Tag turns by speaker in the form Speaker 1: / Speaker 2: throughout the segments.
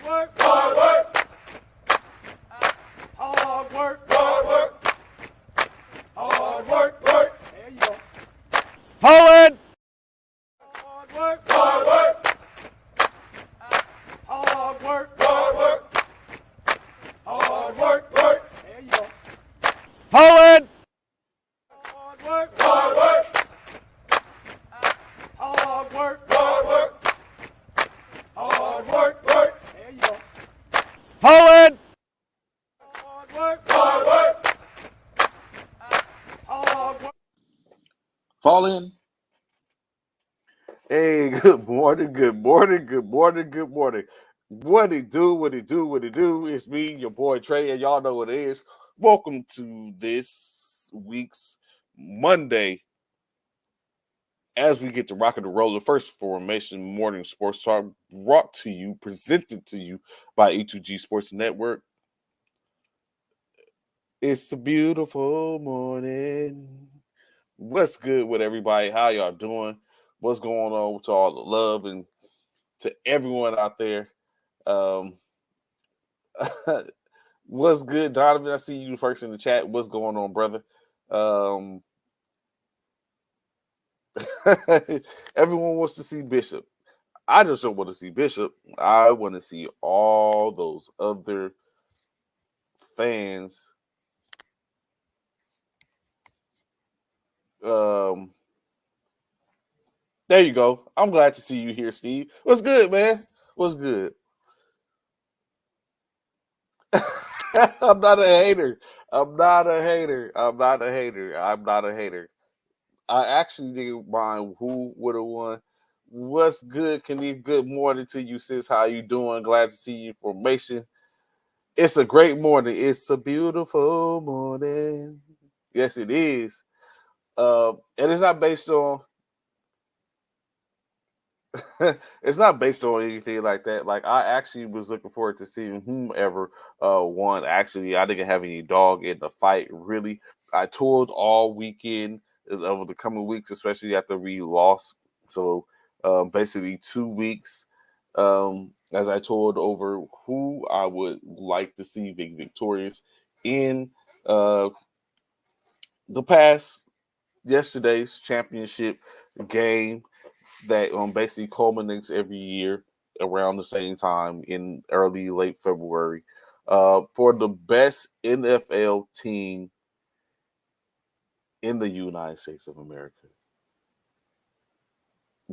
Speaker 1: Hard work. Hard work. Hard work. Hard work. Work. There you go.
Speaker 2: Forward.
Speaker 1: Hard work. Hard work. Hard work. Hard work. Hard work. Work. There you go.
Speaker 2: Forward.
Speaker 1: Hard work. Hard work. Hard work. Hard work. Hard work. Work. There you go.
Speaker 2: Forward.
Speaker 1: Hard work. Hard work. Hard work.
Speaker 3: Fall in.
Speaker 2: Hey, good morning, good morning, good morning, good morning. What it do? It's me, your boy Trey, and y'all know what it is. Welcome to this week's Monday as we get to rock and roll. The first Formation Morning Sports Talk presented to you by E2G Sports Network. It's a beautiful morning. What's good with everybody? How y'all doing? What's going on with all the love and to everyone out there? What's good, Donovan? I see you first in the chat. What's going on, brother? Everyone wants to see Bishop. I just don't want to see Bishop. I want to see all those other fans. There you go. I'm glad to see you here, Steve. What's good, man? What's good? I'm not a hater. I actually didn't mind who would have won. What's good, Kenny? Good morning to you, sis. How you doing? Glad to see you, Formation. It's a great morning. It's a beautiful morning. Yes, it is. And it's not based on it's not based on anything like that. Like, I actually was looking forward to seeing whomever won. Actually, I didn't have any dog in the fight, really. I toured all weekend over the coming weeks, especially after we lost. So basically 2 weeks as I toured over who I would like to see victorious in the past yesterday's championship game that basically culminates every year around the same time in late February for the best NFL team in the United States of America.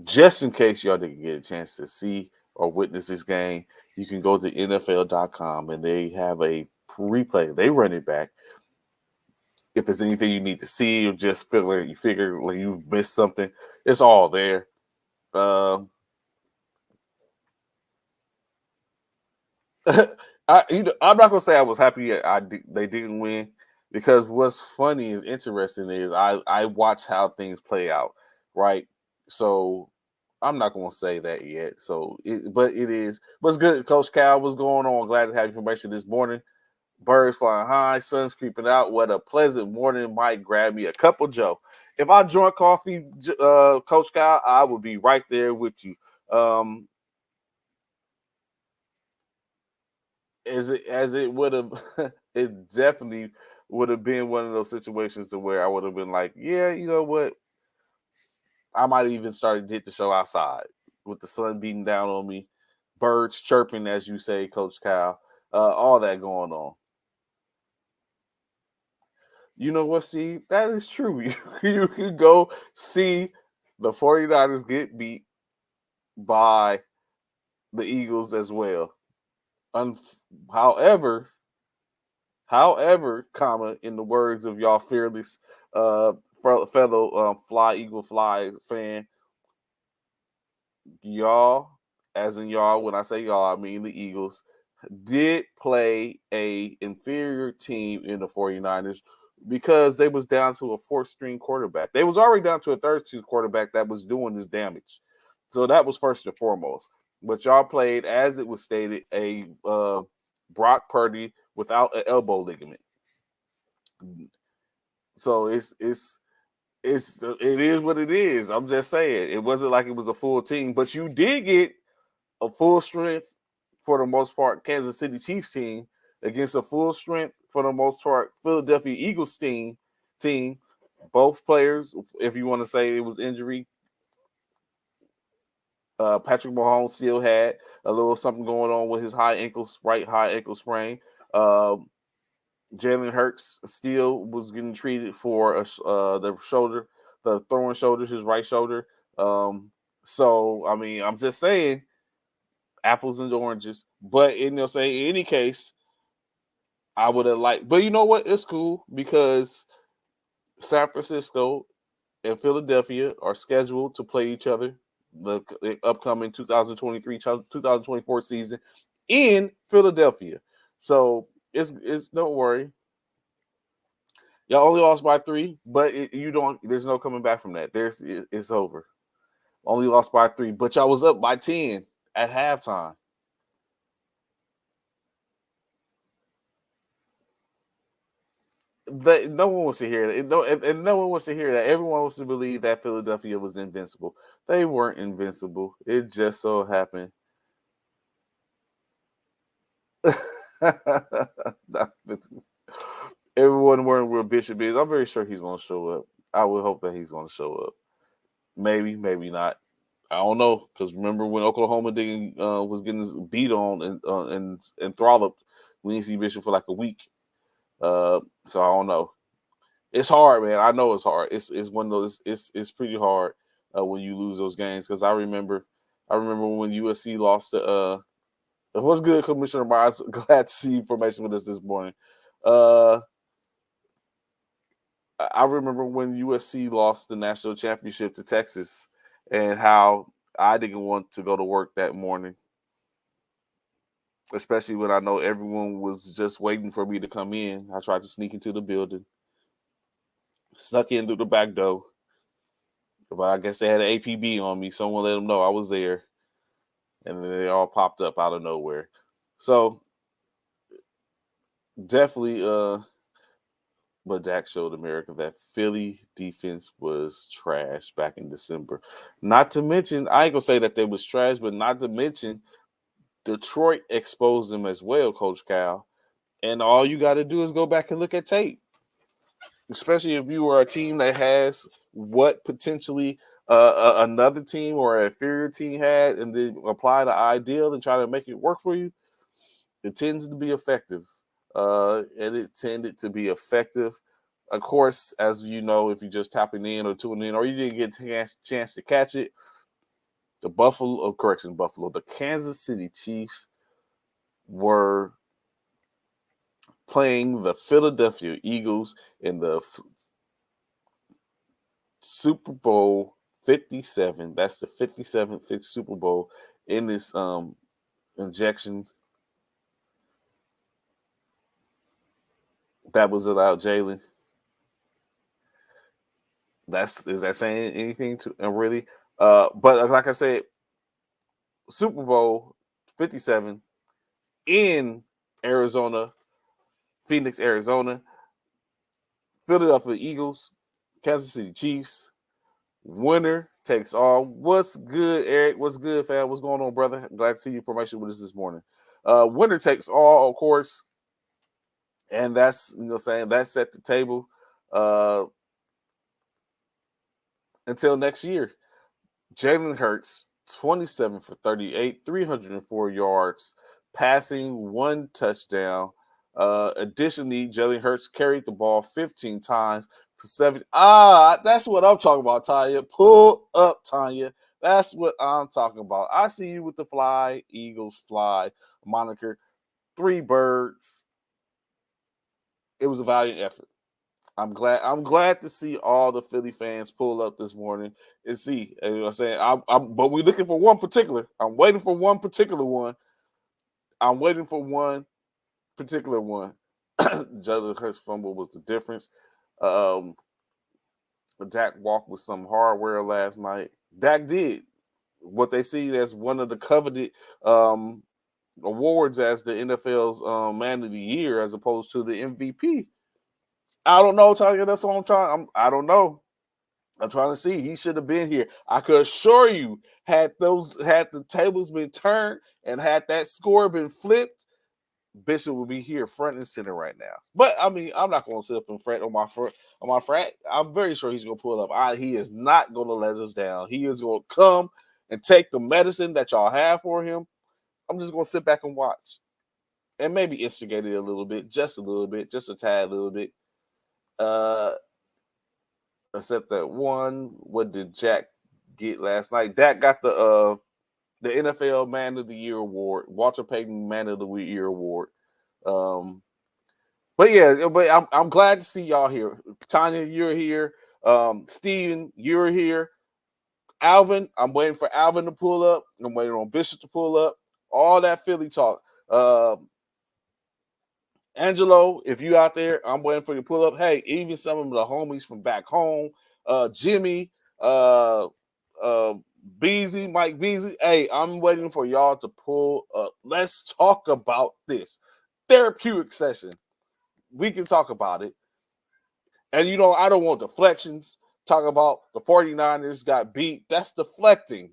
Speaker 2: Just in case y'all didn't get a chance to see or witness this game, you can go to NFL.com and they have a replay. They run it back. If there's anything you need to see or just figure like you've missed something, it's all there. I'm not gonna say I was happy they didn't win, because what's funny and interesting is I watch how things play out, right? So I'm not gonna say that yet. But it is. What's good, Coach Cal? What's going on? Glad to have information this morning. Birds flying high, sun's creeping out. What a pleasant morning! Might grab me a cup of Joe. If I join coffee, Coach Cal, I would be right there with you. As it would have, it definitely would have been one of those situations to where I would have been like, yeah, you know what? I might even start to hit the show outside with the sun beating down on me, birds chirping, as you say, Coach Kyle, all that going on. You know what, Steve? That is true. You can go see the 49ers get beat by the Eagles as well. However, comma, in the words of y'all fearless fellow Fly Eagle Fly fan, y'all, as in y'all, when I say y'all, I mean the Eagles, did play a inferior team in the 49ers because they was down to a fourth-string quarterback. They was already down to a third-string quarterback that was doing this damage. So that was first and foremost. But y'all played, as it was stated, a Brock Purdy without an elbow ligament. So it is what it is. I'm just saying, it wasn't like it was a full team, but you did get a full strength for the most part, Kansas City Chiefs team against a full strength, for the most part, Philadelphia Eagles team. Both players, if you want to say it was injury, Patrick Mahomes still had a little something going on with his right high ankle sprain. Jalen Hurts still was getting treated for the shoulder, the throwing shoulder, his right shoulder. So I mean, I'm just saying, apples and oranges. But in any case, I would have liked. But you know what? It's cool because San Francisco and Philadelphia are scheduled to play each other the upcoming 2023-2024 season in Philadelphia. So it's don't worry. Y'all only lost by 3, but there's no coming back from that. It's over. Only lost by 3, but y'all was up by 10 at halftime. No one wants to hear that. And no one wants to hear that. Everyone wants to believe that Philadelphia was invincible. They weren't invincible. It just so happened. Everyone wearing where Bishop is. I'm very sure he's going to show up. I would hope that he's going to show up. Maybe, maybe not. I don't know, because remember when Oklahoma was getting beat on and throttled, we didn't see Bishop for like a week. So I don't know. It's hard, man. I know it's hard. It's one of those. It's pretty hard when you lose those games, because I remember when USC lost to. What's good, Commissioner Myers? Glad to see information with us this morning. I remember when USC lost the national championship to Texas, and how I didn't want to go to work that morning, especially when I know everyone was just waiting for me to come in. I tried to sneak into the building, snuck in through the back door, but I guess they had an APB on me. Someone let them know I was there, and then they all popped up out of nowhere. So definitely, but Dak showed America that Philly defense was trash back in December. Not to mention, I ain't gonna say that they was trash, but not to mention Detroit exposed them as well, Coach Cal. And all you got to do is go back and look at tape, especially if you are a team that has what potentially another team or an inferior team had, and then apply the ideal and try to make it work for you. It tends to be effective, and it tended to be effective. Of course, as you know, if you're just tapping in or tuning in, or you didn't get a chance to catch it, the Kansas City Chiefs were playing the Philadelphia Eagles in the Super Bowl 57. That's the 57th Super Bowl in this injection that was allowed. Jalen, is that saying anything to really? But like I said, Super Bowl 57 in Arizona, Phoenix, Arizona, Philadelphia Eagles, Kansas City Chiefs. Winner takes all. What's good, Eric? What's good, fam? What's going on, brother? Glad to see you information with us this morning. Winner takes all, of course. And that's, saying that set the table until next year. Jalen Hurts, 27 for 38, 304 yards, passing, 1 touchdown. Additionally, Jalen Hurts carried the ball 15 times for 7. That's what I'm talking about, Tanya. Pull up, Tanya. That's what I'm talking about. I see you with the Fly, Eagles Fly moniker. 3 birds. It was a valiant effort. I'm glad to see all the Philly fans pull up this morning and see. You know what I'm saying? But we're looking for one particular. I'm waiting for one particular one. Jalen Hurts fumble was the difference. Dak walked with some hardware last night. Dak did what they see as one of the coveted awards as the NFL's Man of the Year, as opposed to the MVP. I don't know, Tiger. That's what I'm trying. I don't know. I'm trying to see. He should have been here. I could assure you, had the tables been turned and had that score been flipped, Bishop would be here front and center right now. But I mean, I'm not going to sit up and fret on my frat. I'm very sure he's going to pull up. He is not going to let us down. He is going to come and take the medicine that y'all have for him. I'm just going to sit back and watch, and maybe instigate it a little bit, just a tad, little bit. Except that one. What did Jack get last night? Dak got the NFL Man of the Year award, Walter Payton Man of the Year award. But I'm glad to see y'all here. Tanya, you're here. Steven, you're here. Alvin, I'm waiting for Alvin to pull up. I'm waiting on Bishop to pull up. All that Philly talk. Angelo, if you out there, I'm waiting for you to pull up. Hey, even some of the homies from back home, Jimmy, Beasley, Mike Beasley. Hey, I'm waiting for y'all to pull up. Let's talk about this therapeutic session. We can talk about it. And I don't want deflections. Talk about the 49ers got beat. That's deflecting,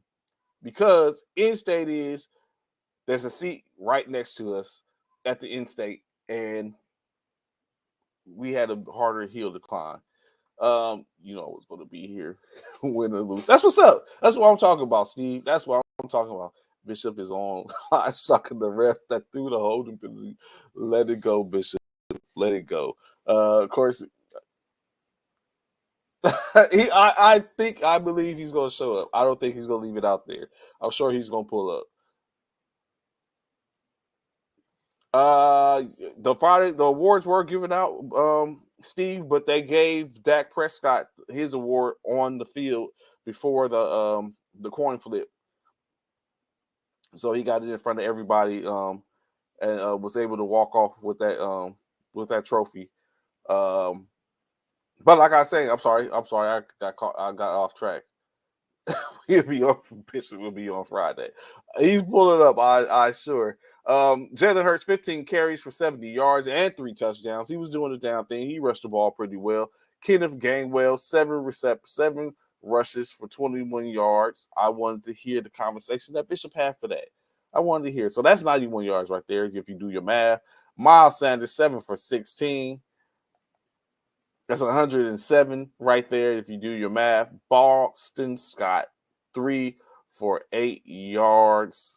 Speaker 2: because in-state there's a seat right next to us at the in-state, and we had a harder hill to climb. What's going to be here, win or lose. That's what's up. That's what I'm talking about, Steve. That's what I'm talking about. Bishop is on. I sucking the ref that threw the holding penalty. Let it go, Bishop. Let it go. Of course, I believe he's going to show up. I don't think he's going to leave it out there. I'm sure he's going to pull up. The awards were given out, Steve, but they gave Dak Prescott his award on the field before the coin flip. So he got it in front of everybody, and was able to walk off with that trophy. But like I say, I'm sorry, I got off track. Bishop will be on Friday. He's pulling up, I sure. Jalen Hurts, 15 carries for 70 yards and 3 touchdowns. He was doing the damn thing. He rushed the ball pretty well. Kenneth Gainwell, 7 rushes for 21 yards. I wanted to hear the conversation that Bishop had for that. I wanted to hear. So that's 91 yards right there if you do your math. Miles Sanders, 7 for 16. That's 107 right there if you do your math. Boston Scott, 3 for 8 yards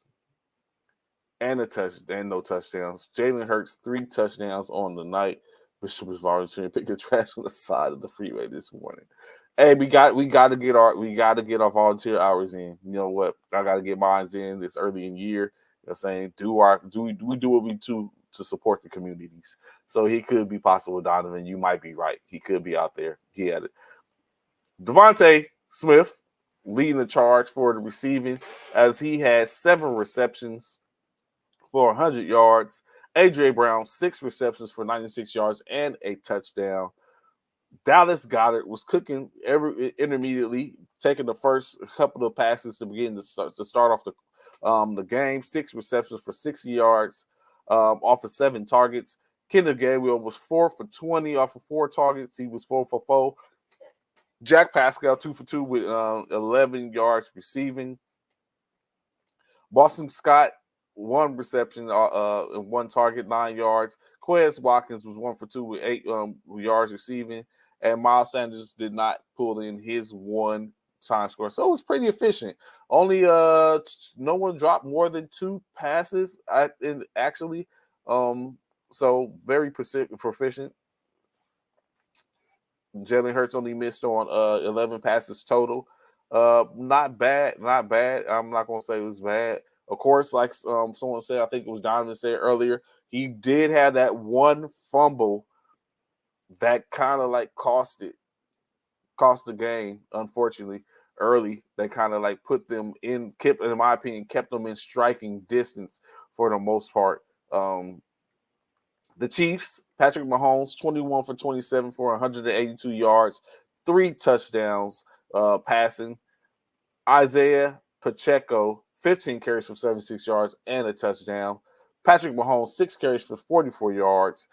Speaker 2: and no touchdowns. Jalen Hurts, 3 touchdowns on the night. Bishop was volunteering to pick the trash on the side of the freeway this morning. Hey, we got to get our volunteer hours in. You know what? I got to get mine in this early in year. Saying we do what we do to support the communities. So he could be possible, Donovan. You might be right. He could be out there. He had it. Devontae Smith leading the charge for the receiving, as he had 7 receptions for 100 yards. A.J. Brown, 6 receptions for 96 yards and a touchdown. Dallas Goedert was cooking intermediately, taking the first couple of passes to begin to start off the game. 6 receptions for 60 yards off of 7 targets. Kenneth Gainwell was 4 for 20 off of 4 targets. He was 4 for 4. Jack Pascal, 2 for 2 with 11 yards receiving. Boston Scott, 1 reception, 1 target, 9 yards. Quez Watkins was 1 for 2 with 8 yards receiving. And Miles Sanders did not pull in his 1 time score. So it was pretty efficient. Only no one dropped more than 2 passes actually. So very proficient. Jalen Hurts only missed on 11 passes total. Not bad. I'm not going to say it was bad. Of course, like someone said, I think it was Donovan said earlier, he did have that 1 fumble that kind of like cost the game, unfortunately, early. They kind of like put them in my opinion, kept them in striking distance for the most part. The Chiefs, Patrick Mahomes, 21 for 27 for 182 yards, 3 touchdowns passing. Isaiah Pacheco, 15 carries for 76 yards and a touchdown. Patrick Mahomes, 6 carries for 44 yards.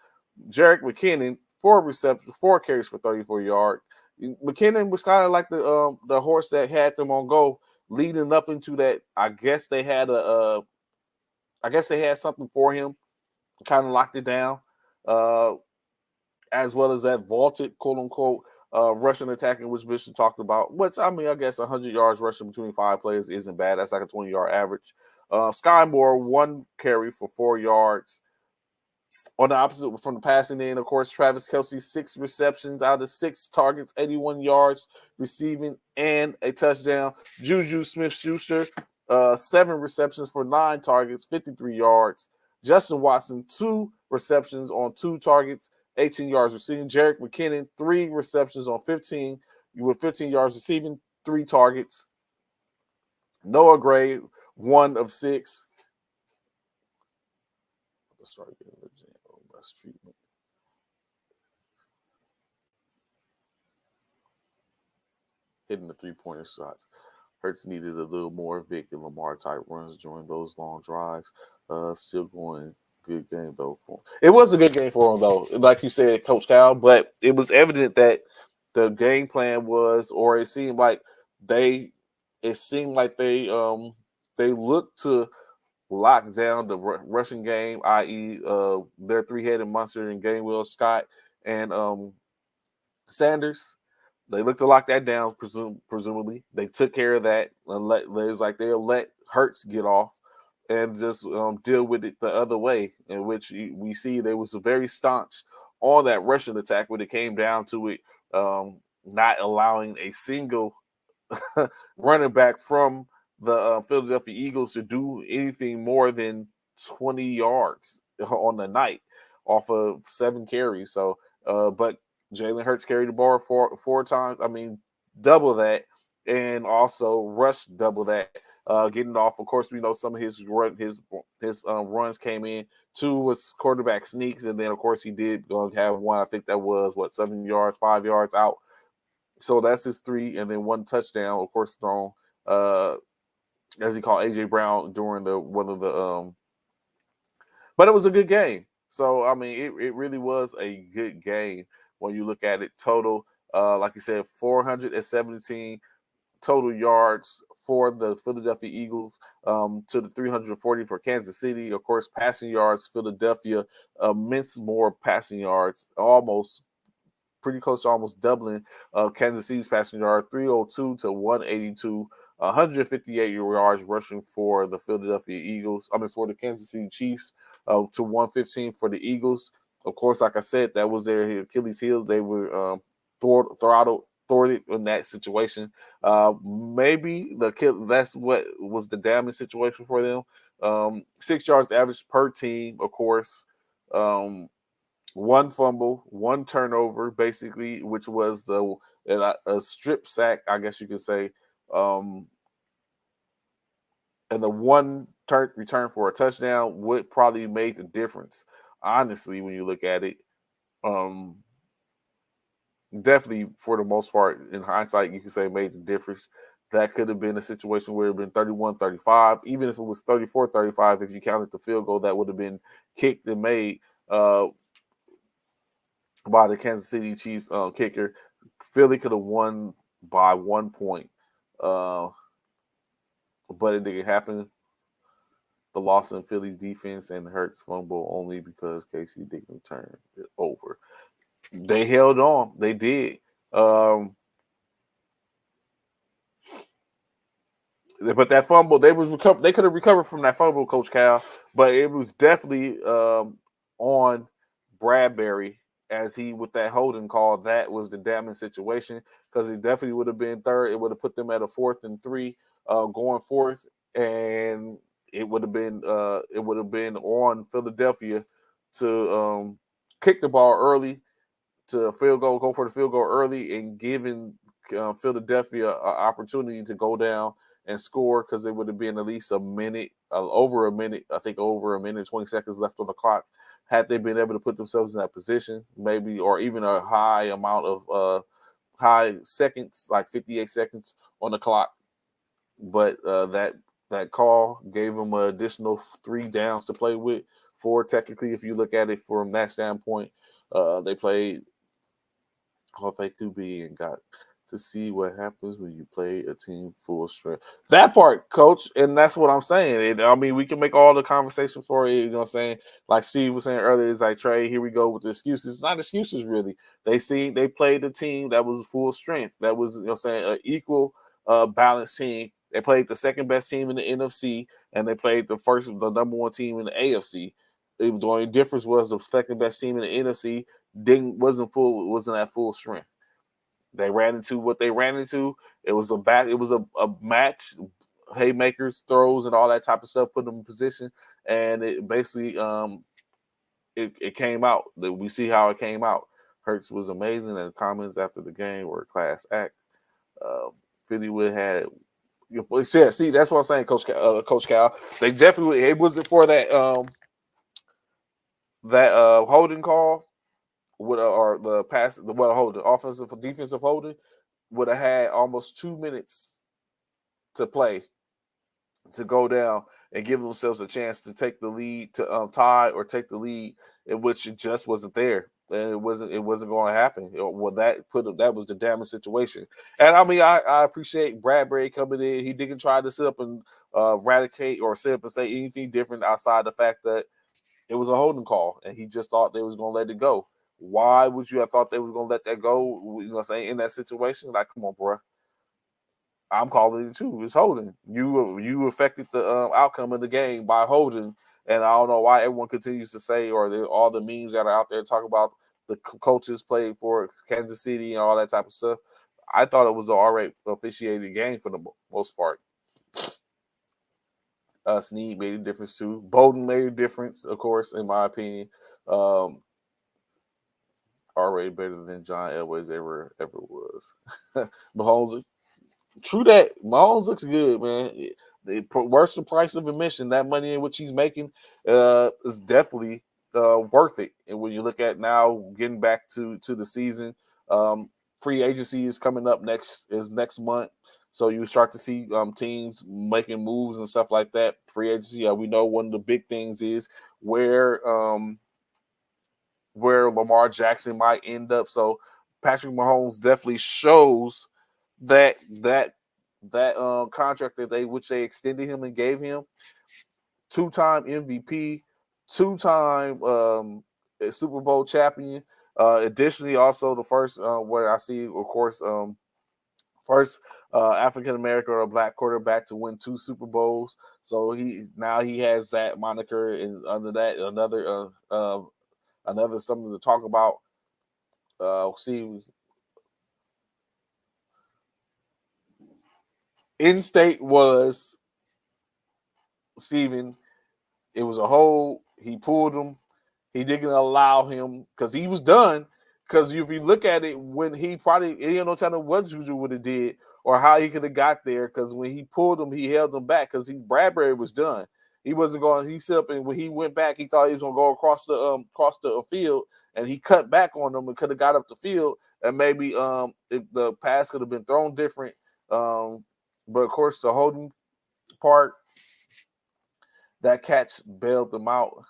Speaker 2: Jerick McKinnon, 4 carries for 34 yards. McKinnon was kind of like the horse that had them on go leading up into that. I guess they had something for him, kind of locked it down, as well as that vaulted quote unquote rushing attack in which Bishop talked about. Which I mean, I guess 100 yards rushing between 5 players isn't bad. That's like a 20-yard average. Sky Moore 1 carry for 4 yards. On the opposite from the passing end, of course, Travis Kelce 6 receptions out of 6 targets, 81 yards receiving and a touchdown. Juju Smith-Schuster 7 receptions for 9 targets, 53 yards. Justin Watson 2 receptions on 2 targets, 18 yards receiving. Jerick McKinnon 3 receptions on 15 with 15 yards receiving, 3 targets. Noah Gray 1 of 6. Let's start getting the best treatment. Hitting the 3-pointer shots. Hurts needed a little more Vic and Lamar type runs during those long drives. Still going good game though. It was a good game for him though, like you said, Coach Cal. But it was evident that the game plan was, or it seemed like they looked to lock down the rushing game, i.e., their 3-headed monster in Gainwell, Scott, and Sanders. They looked to lock that down, presumably. They took care of that. They'll let Hurts get off and just deal with it the other way, in which we see they was very staunch on that rushing attack when it came down to it, not allowing a single running back from the Philadelphia Eagles to do anything more than 20 yards on the night off of 7 carries. So, but Jalen Hurts carried the ball four times. I mean, double that, and also rushed double that. Getting off, of course, we know some of his runs came in. 2 was quarterback sneaks, and then of course he did have one. I think that was 7 yards, 5 yards out. So that's his 3, and then 1 touchdown, of course, thrown as he called AJ Brown during but it was a good game. So I mean, it really was a good game when you look at it. Total, like you said, 417 total yards for the Philadelphia Eagles, to the 340 for Kansas City. Of course, passing yards, Philadelphia immense more passing yards, almost pretty close to almost doubling Kansas City's passing yard, 302 to 182, 158 yards rushing for the Philadelphia Eagles. for the Kansas City Chiefs, to 115 for the Eagles. Of course, like I said, that was their Achilles heel. They were thwarted in that situation. Maybe that's what was the damage situation for them. 6 yards average per team, of course. 1 fumble, 1 turnover, basically, which was a strip sack, I guess you could say, and the 1 return for a touchdown would probably make the difference, honestly, when you look at it. Definitely, for the most part, in hindsight, you can say made the difference. That could have been a situation where it would have been 31-35, even if it was 34-35, if you counted the field goal, that would have been kicked and made by the Kansas City Chiefs kicker. Philly could have won by 1 point, but it didn't happen. The loss in Philly's defense and Hurts fumble only because Casey didn't turn it over. They held on. They did. But that fumble, they could have recovered from that fumble, Coach Cal, but it was definitely on Bradbury, as he, with that holding call, that was the damning situation, because it definitely would have been third. It would have put them at a 4th and 3 going forth, and it would have been on Philadelphia to kick the ball early, to go for the field goal early, and giving Philadelphia an opportunity to go down and score, because it would have been at least a minute, over a minute, I think over a minute, 20 seconds left on the clock. Had they been able to put themselves in that position, maybe, or even a high amount of high seconds, like 58 seconds on the clock. But that call gave them an additional 3 downs to play with. 4 technically, if you look at it from that standpoint. They played Hall of Fame QB and got to see what happens when you play a team full strength. That part, coach, and that's what I'm saying. I mean, we can make all the conversation for it. You know what I'm saying? Like Steve was saying earlier, it's like, Trey, here we go with the excuses. It's not excuses, really. They played the team that was full strength. That was, you know what I'm saying, an equal balanced team. They played the second best team in the NFC, and they played the number one team in the AFC. The only difference was the second best team in the NFC wasn't at full strength. They ran into what they ran into. It was a match, haymakers, throws, and all that type of stuff, put them in position, and it basically it came out. We see how it came out. Hurts was amazing, and the comments after the game were a class act. Philly would had. Yeah, see, that's what I'm saying, Coach Cal. They definitely, it wasn't for that holding call or the pass, the holding, offensive or defensive holding, would have had almost 2 minutes to play to go down and give themselves a chance to take the lead, to tie or take the lead, in which it just wasn't there. And it wasn't going to happen. Well, that was the damage situation. And I mean, I appreciate Bradbury coming in. He didn't try to sit up and eradicate or sit up and say anything different outside the fact that it was a holding call, and he just thought they was going to let it go. Why would you have thought they was going to let that go? You know what I'm saying? In that situation, like, come on, bro. I'm calling it too. It's holding. You affected the outcome of the game by holding, and I don't know why everyone continues to say, or all the memes that are out there talk about the coaches played for Kansas City and all that type of stuff. I thought it was an already officiated game for the most part. Snead made a difference too. Bolden made a difference, of course, in my opinion. Already better than John Elway's ever was. Mahomes. True that. Mahomes looks good, man. Worth the price of admission. That money in which he's making is definitely worth it. And when you look at now getting back to the season, free agency is coming up next month. So you start to see teams making moves and stuff like that. Free agency, we know one of the big things is where Lamar Jackson might end up. So Patrick Mahomes definitely shows that contract which they extended him and gave him, 2-time MVP, 2-time Super Bowl champion. Additionally, also the first where I see, of course, first African American or Black quarterback to win 2 Super Bowls. So he has that moniker, and under that another something to talk about. See. In-state was Steven. It was a hold. He pulled him. He didn't allow him because he was done. Because if you look at it, when he didn't know telling what Juju would have did or how he could have got there. Because when he pulled him, he held him back because Bradbury was done. He wasn't going. He set up, and when he went back, he thought he was going to go across the field, and he cut back on him and could have got up the field, and maybe if the pass could have been thrown different. But of course, the holding part, that catch bailed them out.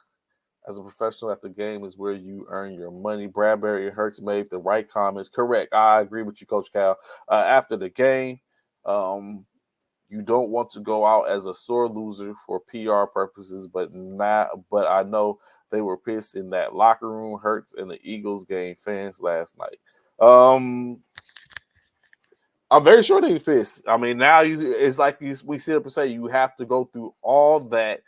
Speaker 2: As a professional at the game is where you earn your money. Bradbury and Hurts made the right comments. Correct. I agree with you, Coach Cal. After the game, you don't want to go out as a sore loser for PR purposes, but I know they were pissed in that locker room. Hurts and the Eagles game fans last night. I'm very sure they were pissed. I mean, now it's like we sit up and say you have to go through all that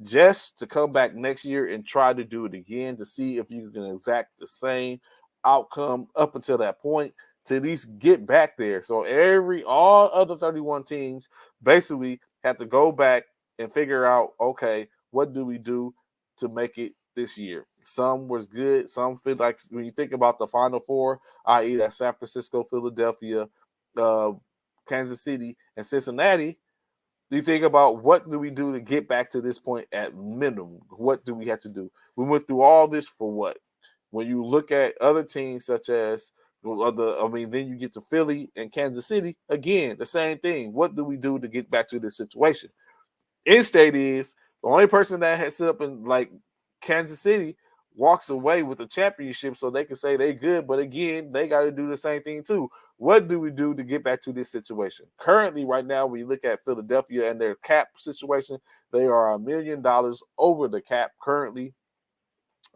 Speaker 2: just to come back next year and try to do it again to see if you can exact the same outcome up until that point to at least get back there. So all other 31 teams basically have to go back and figure out, okay, what do we do to make it this year? Some was good. Some feel like when you think about the Final Four, i.e. that San Francisco, Philadelphia, Kansas City, and Cincinnati, you think about what do we do to get back to this point at minimum? What do we have to do? We went through all this for what? When you look at other teams such as then you get to Philly and Kansas City, again, the same thing. What do we do to get back to this situation? In-state is the only person that has set up in like Kansas City walks away with a championship so they can say they're good, but again, they got to do the same thing too. What do we do to get back to this situation? Currently, right now, when you look at Philadelphia and their cap situation, they are $1 million over the cap currently.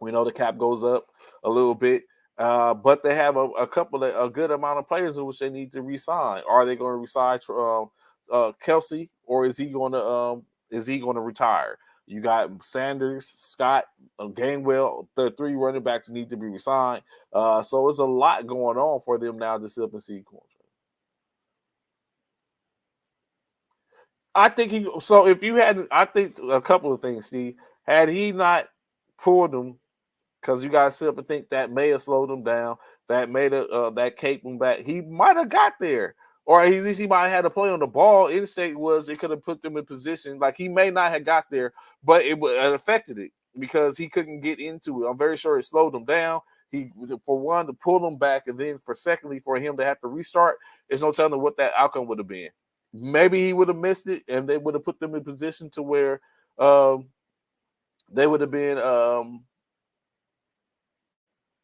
Speaker 2: We know the cap goes up a little bit, but they have a good amount of players in which they need to resign. Are they going to resign Kelsey, or is he going to retire? You got Sanders, Scott, Gainwell. The 3 running backs need to be resigned. So it's a lot going on for them now to sit up and see contract. I think he. So if you had, I think a couple of things, Steve. Had he not pulled them, because you guys sit up and think that may have slowed him down, that made that cape him back. He might have got there, or at least he might have had to play on the ball. In-state was it could have put them in position. Like he may not have got there, but it affected it because he couldn't get into it. I'm very sure it slowed him down. He, for one, to pull him back, and then for secondly, for him to have to restart, there's no telling what that outcome would have been. Maybe he would have missed it, and they would have put them in position to where they would have been.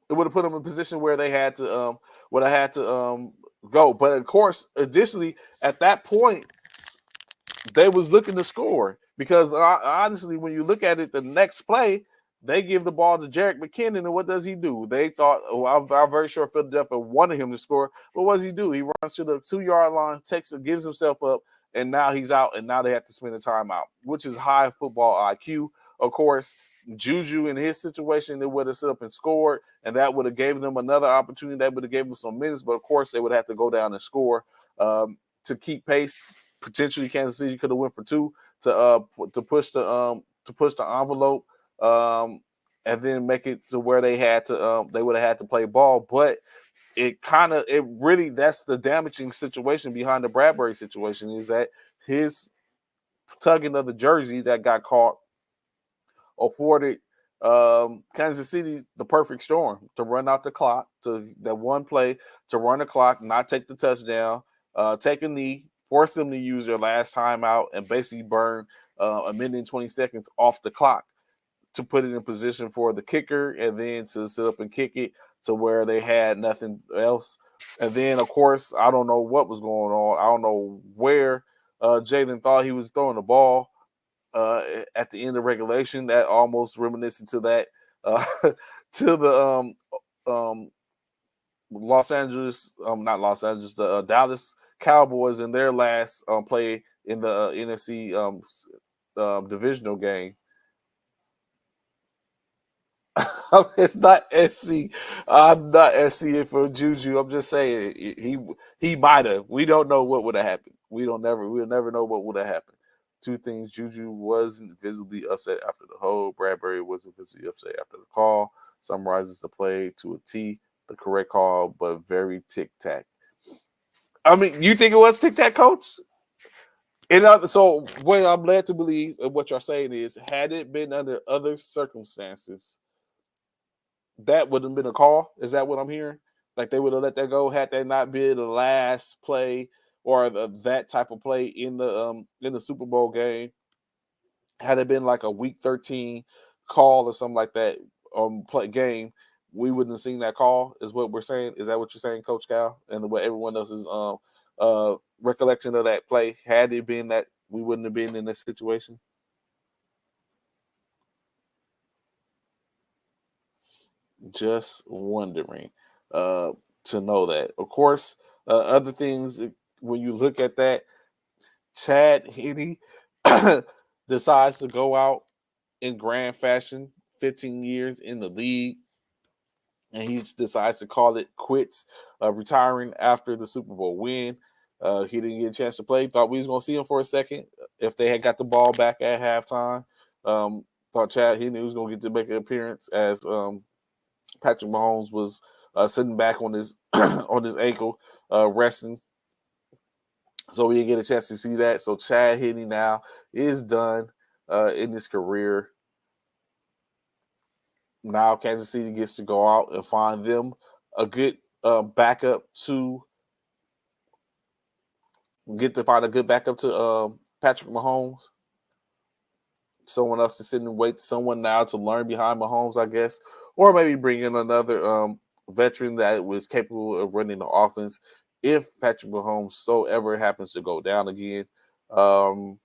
Speaker 2: It would have put them in a position where they had to go. But of course, additionally, at that point, they was looking to score because honestly, when you look at it, the next play, they give the ball to Jerick McKinnon, and what does he do? They thought, I'm very sure Philadelphia wanted him to score, but what does he do? He runs to the 2-yard line, gives himself up, and now he's out, and now they have to spend a timeout, which is high football IQ. Of course, Juju in his situation, they would have set up and scored, and that would have given them another opportunity. That would have given them some minutes, but of course, they would have to go down and score to keep pace. Potentially, Kansas City could have went for 2 to push the envelope, and then make it to where they had to they would have had to play ball. But it really that's the damaging situation behind the Bradbury situation is that his tugging of the jersey that got caught afforded Kansas City the perfect storm to run out the clock, to that one play to run the clock, not take the touchdown, take a knee, force them to use their last timeout, and basically burn 1 minute and 20 seconds off the clock to put it in position for the kicker and then to sit up and kick it to where they had nothing else. And then, of course, I don't know what was going on. I don't know where Jalen thought he was throwing the ball at the end of regulation. That almost reminiscent to that to the not Los Angeles, the Dallas Cowboys in their last play in the NFC divisional game. It's not SC. I'm not SC for Juju. I'm just saying he might have. We don't know what would have happened. We'll never know what would have happened. 2 things: Juju wasn't visibly upset after the hold. Bradbury wasn't visibly upset after the call. Summarizes the play to a T. The correct call, but very tic-tac. I mean, you think it was tic-tac, Coach? So what I'm led to believe, and what you're saying is, had it been under other circumstances, that would have been a call. Is that what I'm hearing? Like they would have let that go had that not been the last play or that type of play in the Super Bowl game. Had it been like a Week 13 call or something like that play game, we wouldn't have seen that call. Is what we're saying? Is that what you're saying, Coach Cal? And what everyone else's recollection of that play? Had it been that, we wouldn't have been in this situation. Just wondering to know that. Of course, other things, when you look at that, Chad Henne decides to go out in grand fashion, 15 years in the league, and he decides to call it quits, retiring after the Super Bowl win. He didn't get a chance to play. Thought we was going to see him for a second if they had got the ball back at halftime. Thought Chad Henne was going to get to make an appearance as Patrick Mahomes was sitting back on his on his ankle, resting. So we didn't get a chance to see that. So Chad Henne now is done in his career. Now Kansas City gets to go out and find them a good backup to Patrick Mahomes. Someone else to sit and wait. Someone now to learn behind Mahomes, I guess. or maybe bring in another veteran that was capable of running the offense if Patrick Mahomes so ever happens to go down again. Um,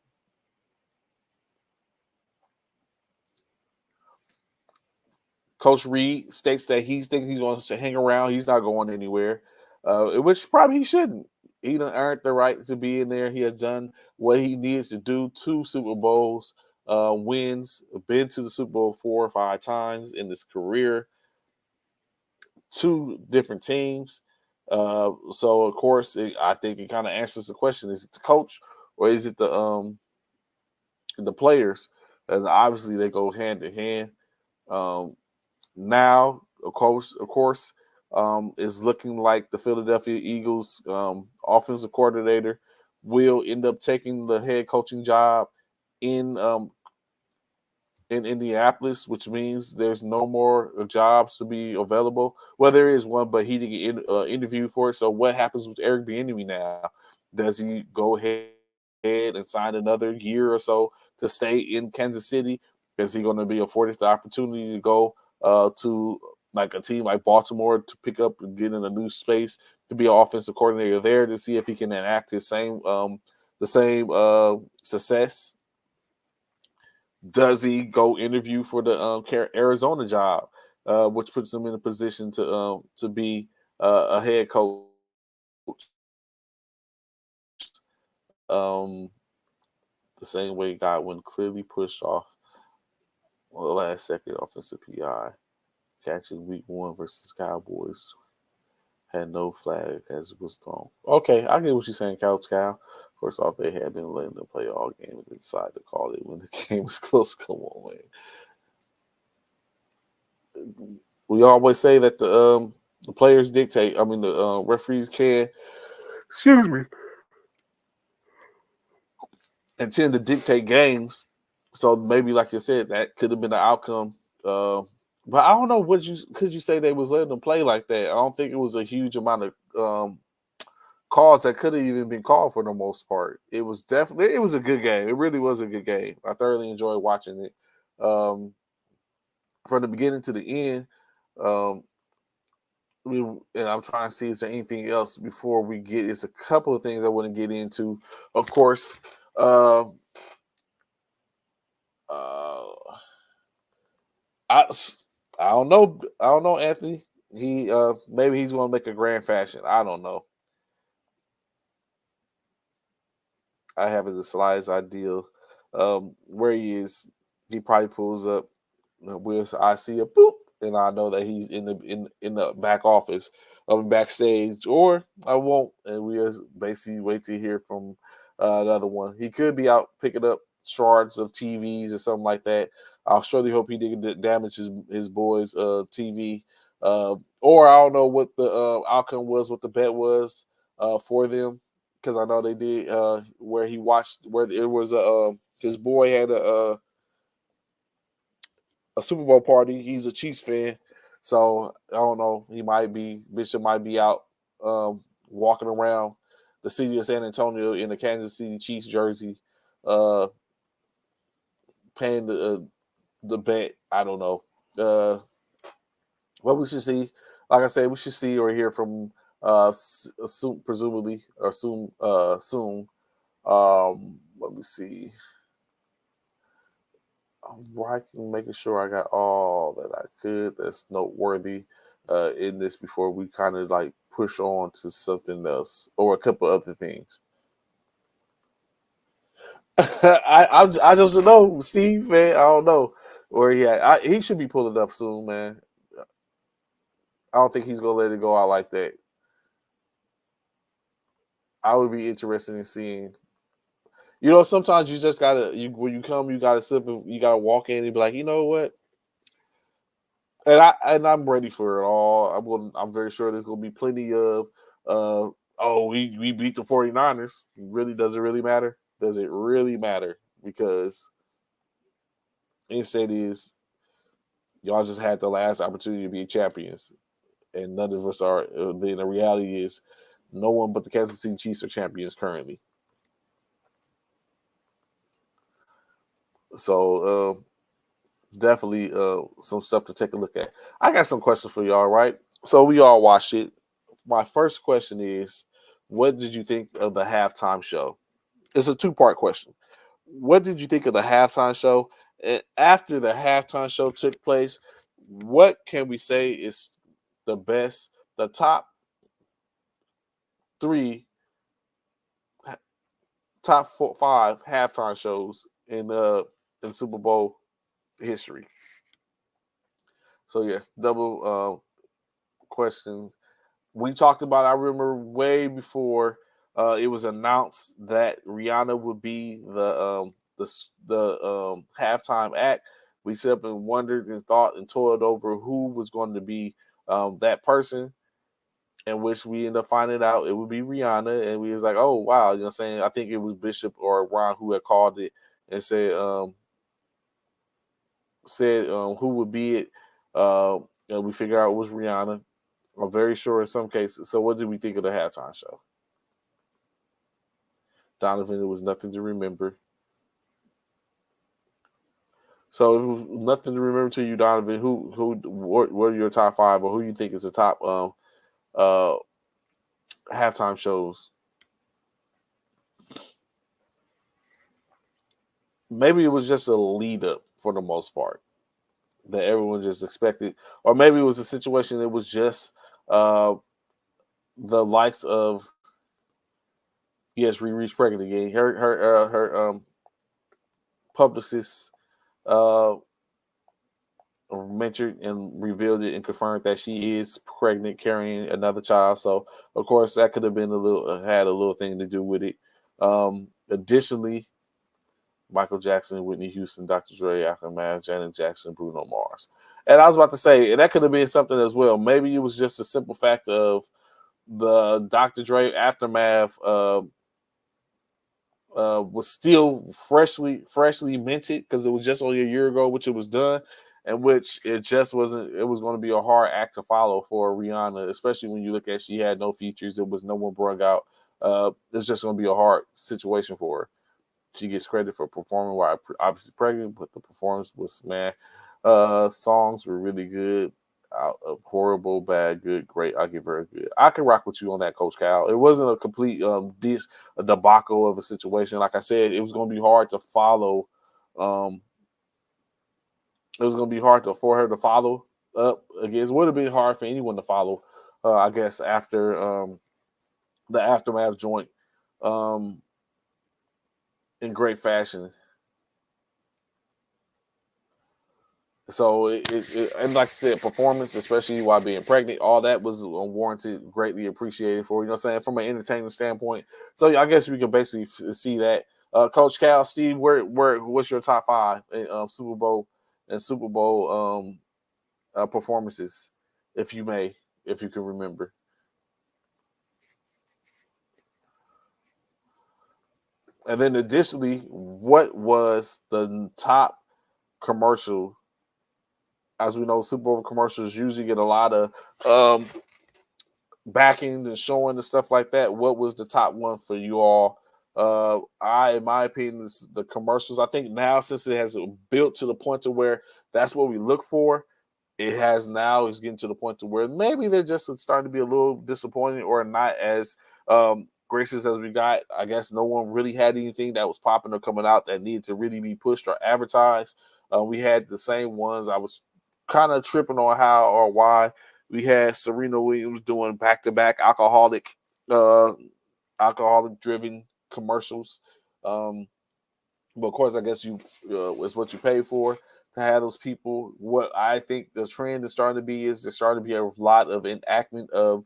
Speaker 2: Coach Reed states that he thinks he's going to hang around. He's not going anywhere, which probably he shouldn't. He done earned the right to be in there. He has done what he needs to do. 2 Super Bowls, wins, been to the Super Bowl 4 or 5 times in his career. 2 different teams. So of course, I think it kind of answers the question: is it the coach or is it the players? And obviously, they go hand in hand. Um, Now, of course, is looking like the Philadelphia Eagles offensive coordinator will end up taking the head coaching job in in Indianapolis, which means there's no more jobs to be available. Well, there is one, but he didn't get interview for it. So, what happens with Eric Bieniemy now? Does he go ahead and sign another year or so to stay in Kansas City? Is he going to be afforded the opportunity to go to like a team like Baltimore to pick up and get in a new space to be an offensive coordinator there to see if he can enact his same the same success? Does he go interview for the Arizona job, which puts him in a position to be a head coach? Um, the same way Godwin clearly pushed off the last second offensive PI catching week 1 versus Cowboys had no flag as it was thrown. Okay, I get what you're saying, Couch Cow. First off, they had been letting them play all game and they decided to call it when the game was close. Come on, man. We always say that the players dictate. I mean, the referees can, excuse me, and tend to dictate games. So maybe, like you said, that could have been the outcome. Uh, but I don't know what you could you say they was letting them play like that. I don't think it was a huge amount of calls that could have even been called for the most part. It was a good game. It really was a good game. I thoroughly enjoyed watching it from the beginning to the end. Um, and I'm trying to see is there anything else before we get. It's a couple of things I want to get into. Of course, uh, uh, I I don't know. I don't know, Anthony. He maybe he's going to make a grand fashion. I don't know. I have the slightest idea where he is. He probably pulls up. Will I see a boop, and I know that he's in the back office of backstage, or I won't, and we just basically wait to hear from another one. He could be out picking up shards of TVs or something like that. I'll surely hope he didn't damage his boys' TV, or I don't know what the outcome was, what the bet was for them, because I know they did where he watched where it was his boy had a Super Bowl party. He's a Chiefs fan, so I don't know. Bishop might be out walking around the city of San Antonio in the Kansas City Chiefs jersey, uh, paying the bet. I don't know. Uh, what we should see, like I said, we should see or hear from soon, presumably or soon. Let me see. I'm writing, making sure I got all that I could that's noteworthy in this before we kind of like push on to something else or a couple other things. I just don't know, Steve, man. I don't know where he at. He should be pulling up soon, man. I don't think he's gonna let it go out like that. I would be interested in seeing. Sometimes you just gotta when you come, you gotta sip and you gotta walk in and be like, you know what? I'm ready for it all. I'm very sure there's gonna be plenty of we beat the 49ers. Really, does it really matter? Does it really matter? Because instead is y'all just had the last opportunity to be champions, and none of us are. Then the reality is, no one but the Kansas City Chiefs are champions currently. So definitely some stuff to take a look at. I got some questions for y'all, right? So we all watched it. My first question is, what did you think of the halftime show? It's a two-part question. What did you think of the halftime show? And after the halftime show took place, what can we say is the best, the top three, top four, five halftime shows in Super Bowl history? So yes, double question. We talked about. I remember way before it was announced that Rihanna would be the halftime act. We sat up and wondered and thought and toiled over who was going to be that person, in which we ended up finding out it would be Rihanna, and we was like, oh wow, you know what I'm saying? I think it was Bishop or Ron who had called it and said who would be it. And we figured out it was Rihanna. I'm very sure in some cases. So what did we think of the halftime show? Donovan, it was nothing to remember. So if it was nothing to remember to you, Donovan, what are your top five, or who you think is the top uh halftime shows? Maybe it was just a lead up for the most part that everyone just expected, or maybe it was a situation that was just uh the likes of, yes, Riri's pregnant again. Her publicist uh mentioned and revealed it and confirmed that she is pregnant, carrying another child. So, of course, that could have been had a little thing to do with it. Additionally, Michael Jackson, Whitney Houston, Dr. Dre, Aftermath, Janet Jackson, Bruno Mars. And I was about to say, and that could have been something as well. Maybe it was just a simple fact of the Dr. Dre Aftermath was still freshly minted because it was just only a year ago, which it was done, and which it just wasn't. It was going to be a hard act to follow for Rihanna, especially when you look at she had no features. There was no one brought out. It's just going to be a hard situation for her. She gets credit for performing while obviously pregnant, but the performance was, man. Songs were really good. Out of horrible, bad, good, great. I'll give her a good. I can rock with you on that, Coach Cal. It wasn't a complete a debacle of a situation. Like I said, it was going to be hard to follow. Um, it was going to be hard for her to follow up against. It would have been hard for anyone to follow. I guess after the aftermath joint um, in great fashion. So and like I said, performance, especially while being pregnant, all that was unwarranted, greatly appreciated for, you know what I'm saying, from an entertainment standpoint. So yeah, I guess we can basically see that. Coach Cal, Steve, what's your top five in Super Bowl performances, if you may, if you can remember? And then additionally, what was the top commercial? As we know, Super Bowl commercials usually get a lot of um, backing and showing and stuff like that. What was the top one for you all? In my opinion, the commercials. I think now, since it has built to the point to where that's what we look for, it has now is getting to the point to where maybe they're just starting to be a little disappointing or not as gracious as we got. I guess no one really had anything that was popping or coming out that needed to really be pushed or advertised. We had the same ones. I was kind of tripping on how or why we had Serena Williams doing back-to-back uh, alcoholic driven commercials. Um, but of course, I guess it's what you pay for to have those people. What I think the trend is starting to be is there's starting to be a lot of enactment of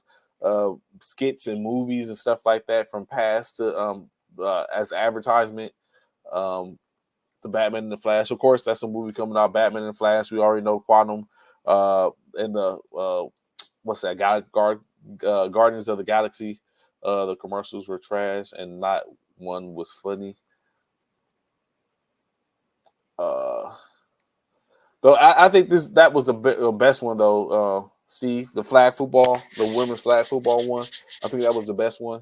Speaker 2: skits and movies and stuff like that from past to as advertisement. Um, the Batman and the Flash, of course, that's a movie coming out. Batman and the Flash. We already know Quantum and the what's that? Guardians of the Galaxy. The commercials were trash, and not one was funny. Uh, though I think that was the best one though. Steve, the flag football, the women's flag football one. I think that was the best one.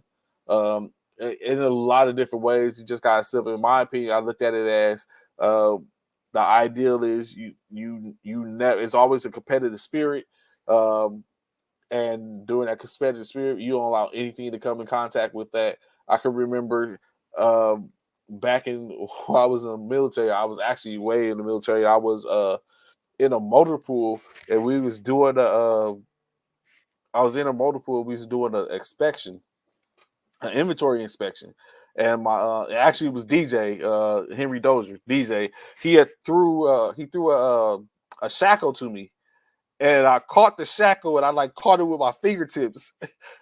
Speaker 2: In a lot of different ways, you just got to simple. In my opinion, I looked at it as the ideal is you never. It's always a competitive spirit, and during that competitive spirit, you don't allow anything to come in contact with that. I can remember back in while I was in the military. I was actually way in the military. I was in a motor pool, and we was doing a. I was in a motor pool. We was doing an inspection, an inventory inspection, and my actually it was DJ Henry Dozier. DJ, he threw a shackle to me, and I caught the shackle and I like caught it with my fingertips.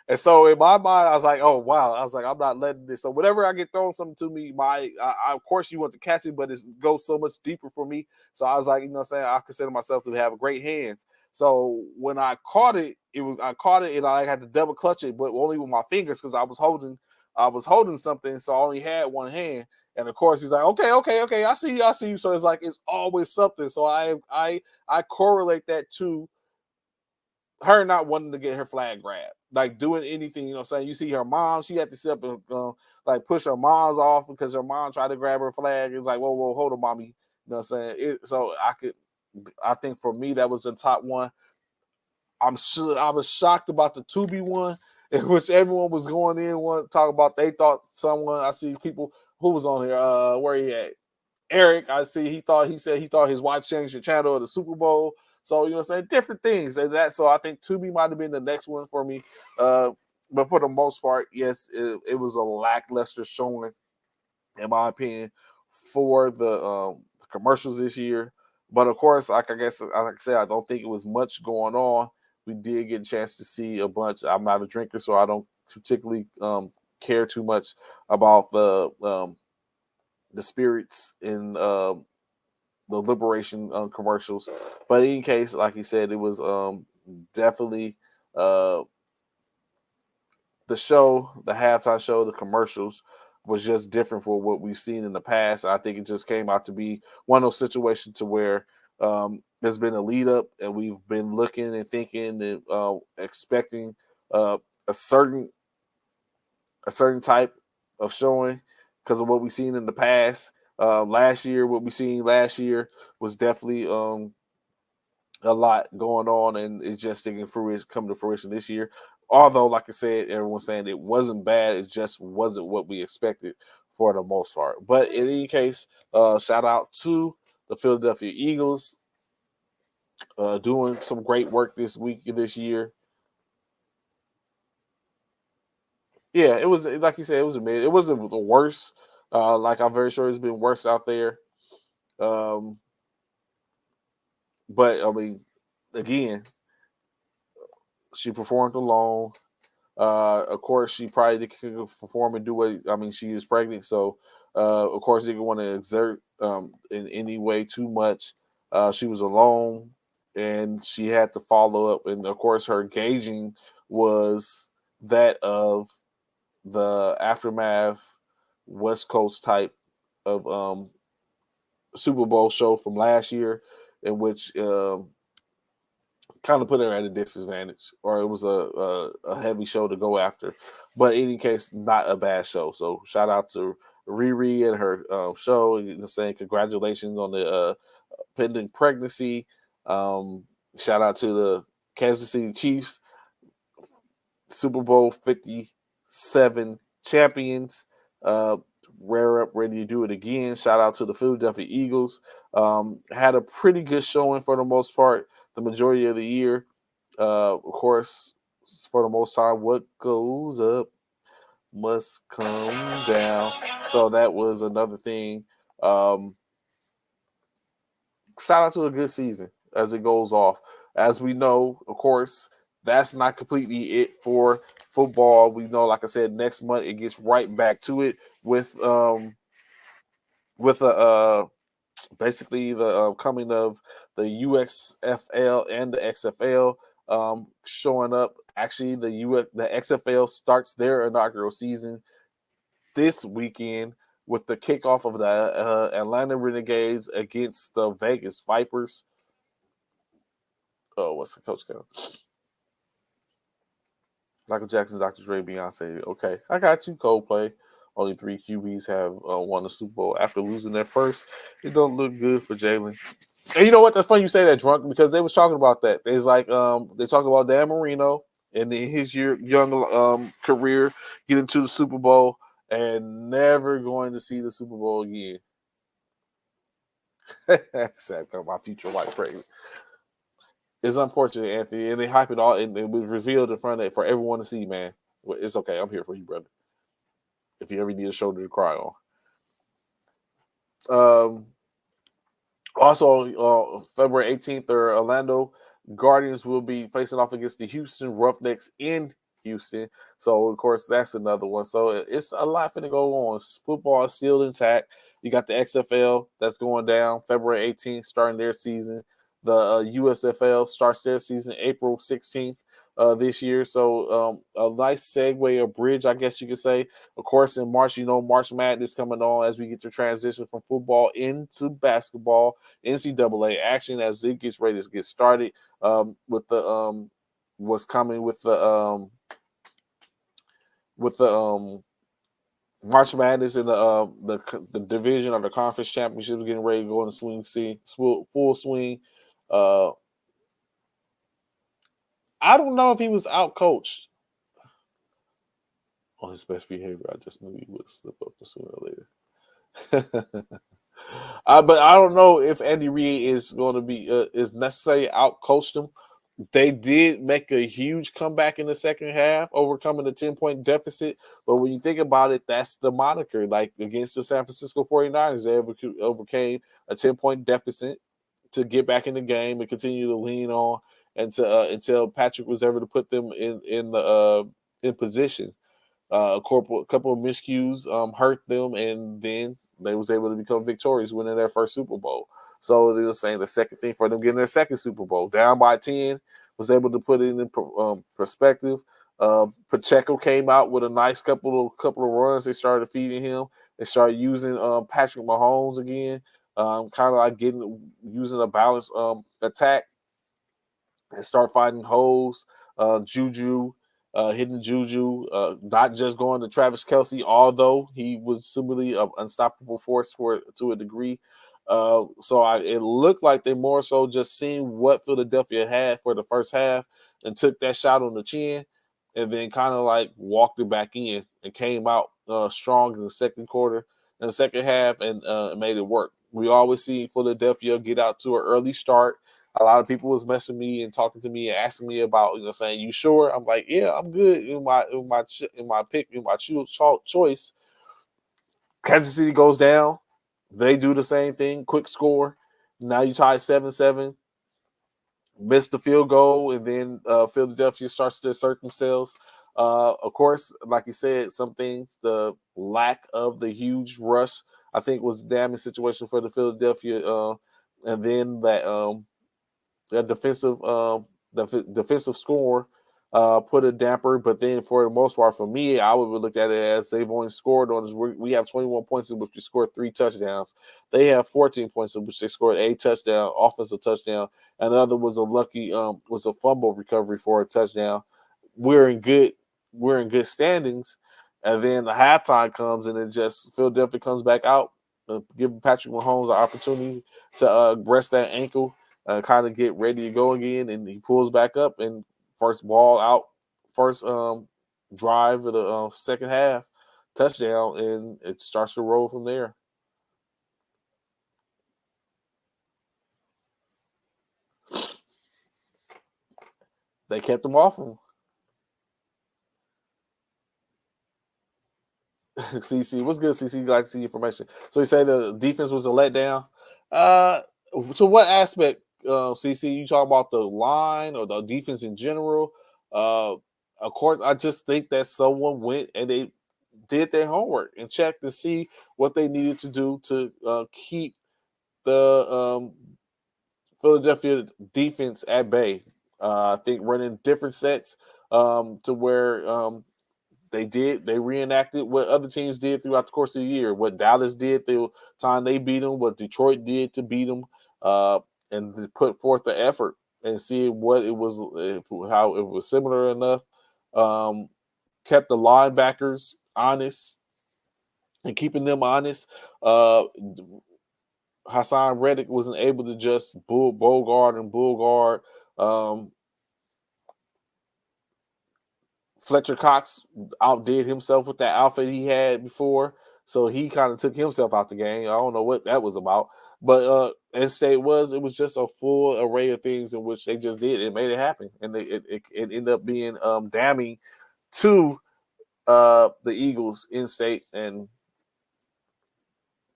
Speaker 2: And so in my mind, I was like, oh wow. I was like, I'm not letting this. So whenever I get thrown something to me, of course you want to catch it, but it goes so much deeper for me. So I was like, you know what I'm saying? I consider myself to have great hands. So when I caught it, I caught it and I had to double clutch it, but only with my fingers because I was holding something, so I only had one hand. And of course, he's like, okay, I see you. So it's like it's always something. So I correlate that to her not wanting to get her flag grabbed, like doing anything. You know what I'm saying? You see her mom, she had to sit up and like push her mom's off because her mom tried to grab her flag. It's like, whoa, hold on, mommy. You know what I'm saying? So I think for me that was the top one. I'm sure I was shocked about the 2B one, in which everyone was going in one talk about they thought someone. I see people who was on here. Where he at? Eric, I see he said he thought his wife changed the channel of the Super Bowl. So you know what I'm saying? Different things. And that so I think 2B might have been the next one for me. But for the most part, yes, it was a lackluster showing, in my opinion, for the commercials this year. But of course, like I said, I don't think it was much going on. We did get a chance to see a bunch. I'm not a drinker, so I don't particularly care too much about the spirits in the liberation commercials. But in any case, like he said, it was definitely uh, the show, the halftime show, the commercials was just different for what we've seen in the past. I think it just came out to be one of those situations to where there's been a lead up, and we've been looking and thinking and expecting uh, a certain type of showing because of what we've seen in the past. Last year, what we seen last year was definitely a lot going on, and it's just coming to fruition this year. Although, like I said, everyone's saying it wasn't bad, it just wasn't what we expected for the most part. But in any case, shout out to the Philadelphia Eagles doing some great work this year. Yeah, it was like you said, it was amazing. It wasn't the worst. Like I'm very sure it's been worse out there. Um, but I mean, again, she performed alone. Of course, she probably could perform and do what I mean. She is pregnant, so of course, they didn't want to exert in any way too much. She was alone, and she had to follow up. And of course, her gauging was that of the aftermath West Coast type of Super Bowl show from last year, in which kind of put her at a disadvantage, or it was a heavy show to go after. But in any case, not a bad show. So shout out to Riri and her show, saying congratulations on the pending pregnancy. Shout out to the Kansas City Chiefs, Super Bowl 57 champions. Rare up, ready to do it again. Shout out to the Philadelphia Eagles. Had a pretty good showing for the most part, the majority of the year. Of course, for the most time, what goes up must come down. So that was another thing. Shout out to a good season as it goes off. As we know, of course, that's not completely it for football. We know, like I said, next month it gets right back to it with a basically the coming of the UXFL and the XFL showing up. Actually, the XFL starts their inaugural season this weekend with the kickoff of the Atlanta Renegades against the Vegas Vipers. Oh, what's the coach called? Michael Jackson, Dr. Dre, Beyonce. Okay, I got you, Coldplay. Only 3 QBs have won the Super Bowl after losing their first. It don't look good for Jalen. And you know what? That's funny you say that, Drunk, because they was talking about that. It's like they talked about Dan Marino and in his young career getting to the Super Bowl and never going to see the Super Bowl again. Sad, my future wife pregnant. It's unfortunate, Anthony, and they hype it all, and it was revealed in front of it for everyone to see. Man, it's okay. I'm here for you, brother. If you ever need a shoulder to cry on. Also, February 18th, the Orlando Guardians will be facing off against the Houston Roughnecks in Houston. So, of course, that's another one. So, it's a lot to go on. Football is still intact. You got the XFL that's going down February 18th, starting their season. The USFL starts their season April 16th this year. So, a nice segue, a bridge, I guess you could say. Of course, in March, March Madness coming on as we get to transition from football into basketball. NCAA action as it gets ready to get started with the what's coming with the March Madness and the division of the conference championships getting ready to go in the full swing. I don't know if he was out coached on his best behavior. I just knew he would slip up sooner or later. But I don't know if Andy Reid is going to be is necessarily out coached him. They did make a huge comeback in the second half, overcoming the 10-point deficit. But when you think about it, that's the moniker. Like against the San Francisco 49ers, they overcame a 10-point deficit to get back in the game and continue to lean on until Patrick was ever to put them in position. A couple of miscues hurt them, and then they was able to become victorious, winning their first Super Bowl. So they were saying the second thing for them getting their second Super Bowl, down by 10, was able to put it in perspective. Pacheco came out with a nice couple of runs. They started feeding him. They started using Patrick Mahomes again, kind of like using a balanced attack and start finding holes. Juju, hitting Juju, not just going to Travis Kelce, although he was similarly an unstoppable force to a degree. It looked like they more so just seen what Philadelphia had for the first half and took that shot on the chin and then kind of like walked it back in and came out strong in the second quarter and the second half and made it work. We always see Philadelphia get out to an early start. A lot of people was messaging me and talking to me and asking me about, saying, "You sure?" I'm like, "Yeah, I'm good in my pick, in my choice." Kansas City goes down. They do the same thing. Quick score. Now you tie 7-7. Missed the field goal, and then Philadelphia starts to assert themselves. Of course, like you said, some things, the lack of the huge rush, I think, was a damning situation for the Philadelphia. And then that defensive score put a damper. But then for the most part, for me, I would look at it as they've only scored on us. We have 21 points in which we scored 3 touchdowns. They have 14 points in which they scored a touchdown, offensive touchdown, and the other was a fumble recovery for a touchdown. We're in good standings. And then the halftime comes and it just Philadelphia comes back out, giving Patrick Mahomes an opportunity to rest that ankle, kind of get ready to go again, and he pulls back up and first drive of the second half, touchdown, and it starts to roll from there. They kept him off him. CC, what's good, CC? Like to see information. So you say the defense was a letdown. To what aspect, CC? You talk about the line or the defense in general? Of course, I just think that someone went and they did their homework and checked to see what they needed to do to keep the Philadelphia defense at bay. I think running different sets to where they reenacted what other teams did throughout the course of the year. What Dallas did the time they beat them, what Detroit did to beat them, and to put forth the effort and see what it was, how it was similar enough. Kept the linebackers honest. and keeping them honest. Hassan Reddick wasn't able to just bull guard. Fletcher Cox outdid himself with that outfit he had before, so he kind of took himself out the game. I don't know what that was about, but N State it was just a full array of things in which they just did. It made it happen, and it ended up being damning to the Eagles in state. And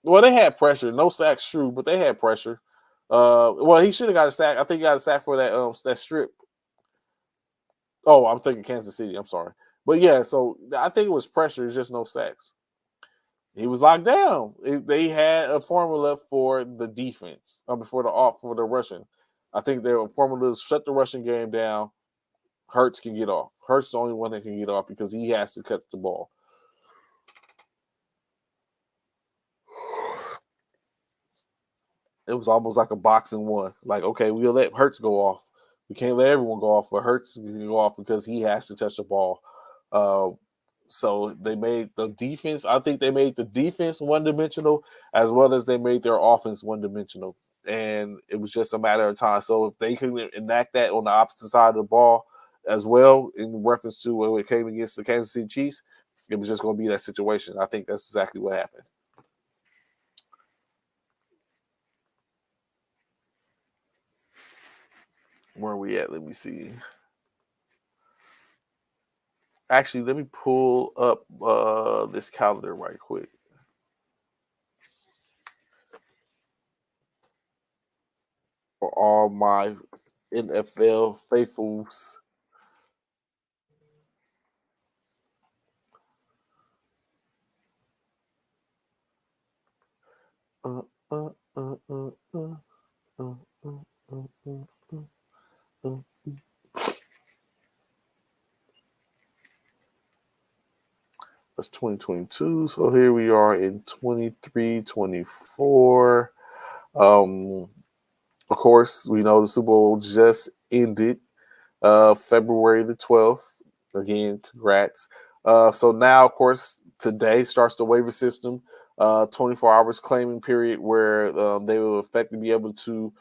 Speaker 2: well, they had pressure, no sacks, true, but they had pressure. Well, he should have got a sack. I think he got a sack for that strip. Oh, I'm thinking Kansas City. I'm sorry. But yeah, so I think it was pressure, it's just no sacks. He was locked down. They had a formula for the defense, for the rushing. I think their formula is shut the rushing game down. Hurts can get off. Hurts the only one that can get off because he has to cut the ball. It was almost like a boxing one. Like, okay, we'll let Hurts go off. We can't let everyone go off, but Hurts can go off because he has to touch the ball. So they made the defense. I think they made the defense one-dimensional as well as they made their offense one-dimensional, and it was just a matter of time. So if they can enact that on the opposite side of the ball as well, in reference to when it came against the Kansas City Chiefs, it was just going to be that situation. I think that's exactly what happened. Where are we at? Let me see. Actually, let me pull up this calendar right quick. For all my NFL faithfuls. That's 2022. So here we are in 23, 24. Of course, we know the Super Bowl just ended February the 12th. Again, congrats. So now, of course, today starts the waiver system, 24 hours claiming period where they will effectively be able to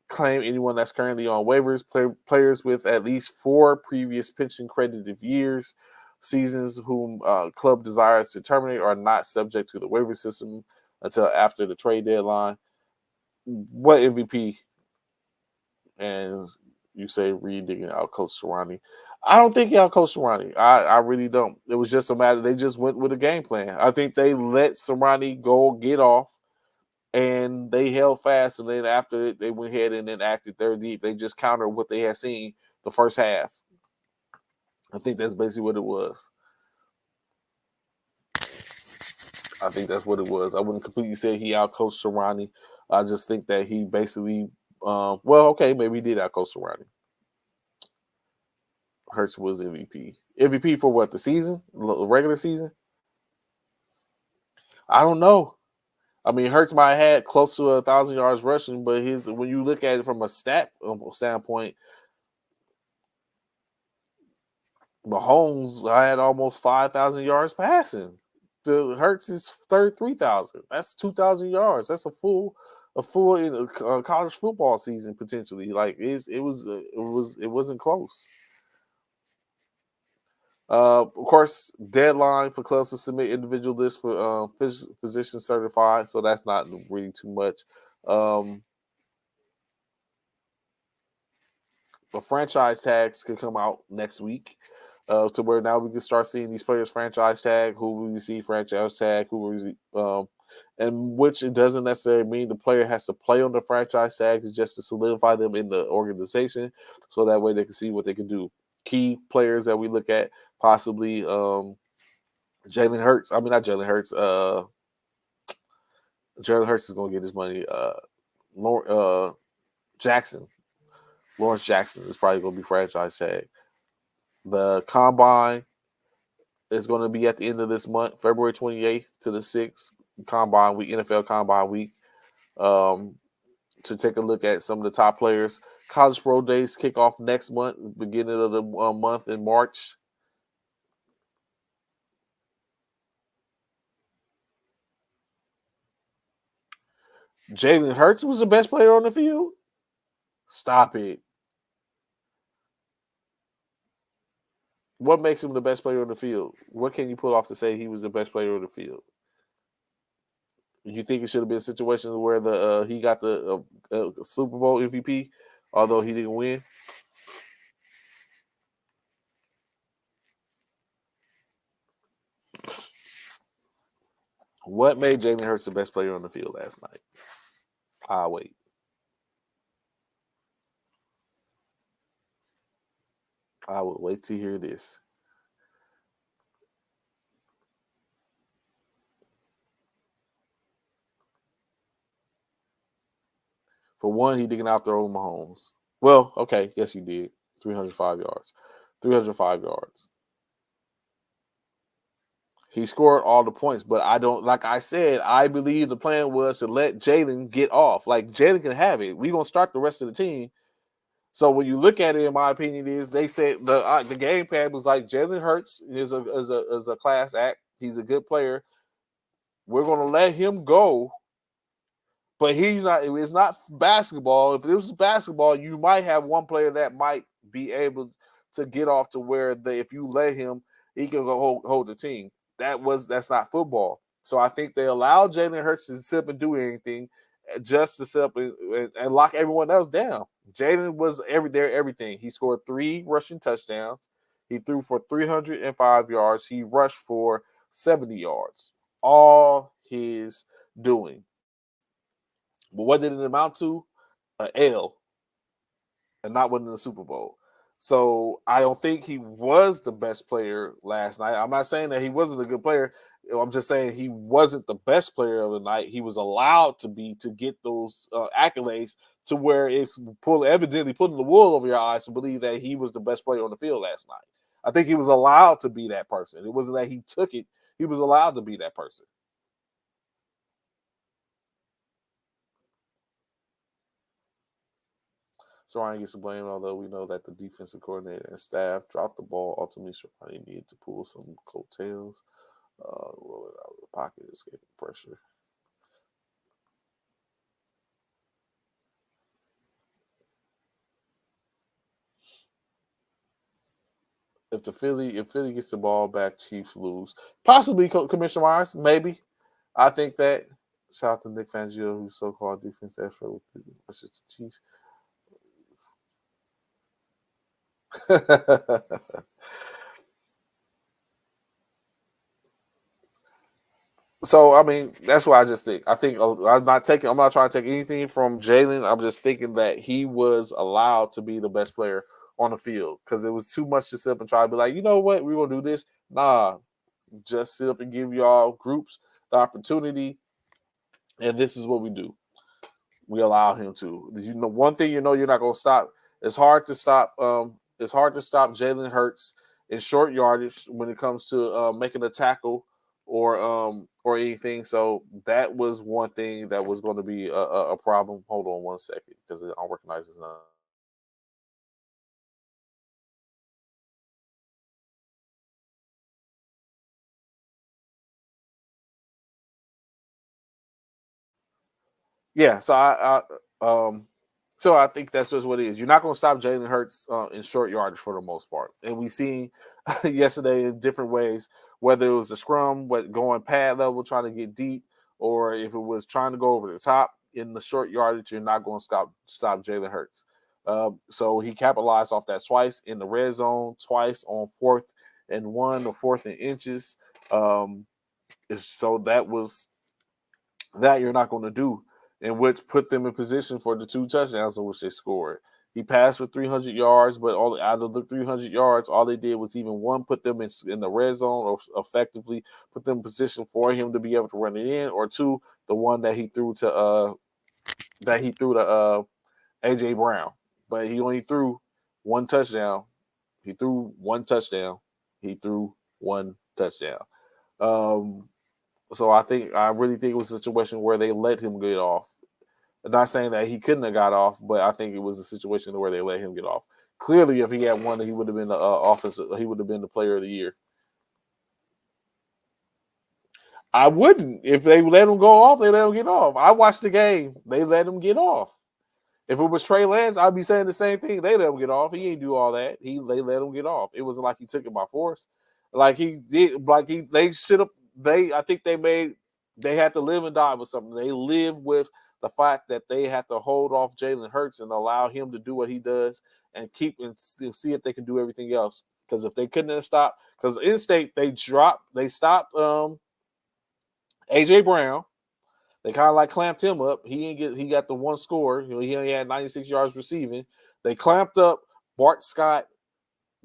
Speaker 2: claim anyone that's currently on waivers, players with at least 4 previous pension credited years, seasons whom club desires to terminate are not subject to the waiver system until after the trade deadline. What MVP? And you say Reed digging out Coach Sirianni. I don't think y'all Coach Sirianni. I really don't. It was just a matter. They just went with a game plan. I think they let Sirianni go get off, and they held fast. And then after they went ahead and then acted third deep, they just countered what they had seen the first half. I think that's basically what it was. I think that's what it was. I wouldn't completely say he outcoached Sirianni. I just think that he basically, maybe he did outcoach Sirianni. Hurts was MVP. MVP for what, the season? The regular season? I don't know. I mean, Hurts might have had close to 1,000 yards rushing, but when you look at it from a stat standpoint, Mahomes had almost 5,000 yards passing. The Hurts is 3,000. That's 2,000 yards. That's a full in a college football season potentially. Like it wasn't close. Of course, deadline for clubs to submit individual lists for physician certified, so that's not really too much. The franchise tags could come out next week, to where now we can start seeing these players franchise tag, who we receive franchise tag, and which it doesn't necessarily mean the player has to play on the franchise tag. It's just to solidify them in the organization, so that way they can see what they can do. Key players that we look at, possibly Jalen Hurts. I mean, not Jalen Hurts. Jalen Hurts is going to get his money. Lawrence Jackson is probably going to be franchise tag. The combine is going to be at the end of this month, February 28th to the 6th. Combine week, NFL Combine week. To take a look at some of the top players. College Pro Days kick off next month, beginning of the month in March. Jalen Hurts was the best player on the field? Stop it. What makes him the best player on the field? What can you pull off to say he was the best player on the field? You think it should have been situations where he got the Super Bowl MVP, although he didn't win? What made Jalen Hurts the best player on the field last night? I'll wait. I will wait to hear this. For one, he didn't outthrow Mahomes. Well, okay, yes, he did. 305 yards. 305 yards. He scored all the points, but I don't, like I said, I believe the plan was to let Jalen get off. Like, Jalen can have it. We're going to start the rest of the team. So when you look at it, in my opinion, is they said the game plan was like Jalen Hurts is a class act. He's a good player. We're going to let him go. But he's not. It's not basketball. If it was basketball, you might have one player that might be able to get off to where if you let him, he can go hold the team. That's not football. So I think they allowed Jalen Hurts to sit up and do anything, just to sit up and lock everyone else down. Jalen was everything. He scored 3 rushing touchdowns. He threw for 305 yards. He rushed for 70 yards. All his doing. But what did it amount to? An L, and not winning the Super Bowl. So I don't think he was the best player last night. I'm not saying that he wasn't a good player. I'm just saying he wasn't the best player of the night. He was allowed to be to get those accolades to where it's evidently putting the wool over your eyes to believe that he was the best player on the field last night. I think he was allowed to be that person. It wasn't that he took it. He was allowed to be that person. So Ryan gets the blame, although we know that the defensive coordinator and staff dropped the ball. Ultimately, Ryan needed to pull some coattails, roll it out of the pocket, escaping pressure. If Philly gets the ball back, Chiefs lose. Possibly Commissioner Myers, maybe. I think that. Shout out to Nick Fangio, who's so-called defense expert with the Chiefs. So I mean, that's what I just think. I think I'm not trying to take anything from Jalen. I'm just thinking that he was allowed to be the best player on the field because it was too much to sit up and try to be like, you know what, we're gonna do this. Nah, just sit up and give y'all groups the opportunity, and this is what we do. We allow him to. You know, one thing you're not gonna stop. It's hard to stop. It's hard to stop Jalen Hurts in short yardage when it comes to making a tackle or anything. So that was one thing that was going to be a problem. Hold on 1 second because I don't recognize his name. Yeah, so I think that's just what it is. You're not going to stop Jalen Hurts in short yardage for the most part, and we seen yesterday in different ways, whether it was a scrum, going pad level, trying to get deep, or if it was trying to go over the top in the short yardage, you're not going to stop Jalen Hurts. So he capitalized off that twice in the red zone, twice on 4th and 1 or 4th and inches. So that was that you're not going to do, in which put them in position for the 2 touchdowns in which they scored. He passed for 300 yards, but out of the 300 yards, all they did was even one, put them in the red zone or effectively put them in position for him to be able to run it in, or 2, the one that he threw to AJ Brown. But he only threw 1 touchdown. He threw 1 touchdown. He threw 1 touchdown. So I really think it was a situation where they let him get off. I'm not saying that he couldn't have got off, but I think it was a situation where they let him get off. Clearly, if he had won, he would have been the offensive. He would have been the player of the year. I wouldn't. If they let him go off, they let him get off. I watched the game. They let him get off. If it was Trey Lance, I'd be saying the same thing. They let him get off. He ain't do all that. They let him get off. It wasn't like he took it by force. Like he did. Like they should have. I think they had to live and die with something. They live with the fact that they had to hold off Jalen Hurts and allow him to do what he does and see if they can do everything else. Because if they couldn't have stopped, because in state they stopped AJ Brown. They kind of like clamped him up. He got the one score. He only had 96 yards receiving. They clamped up Bart Scott,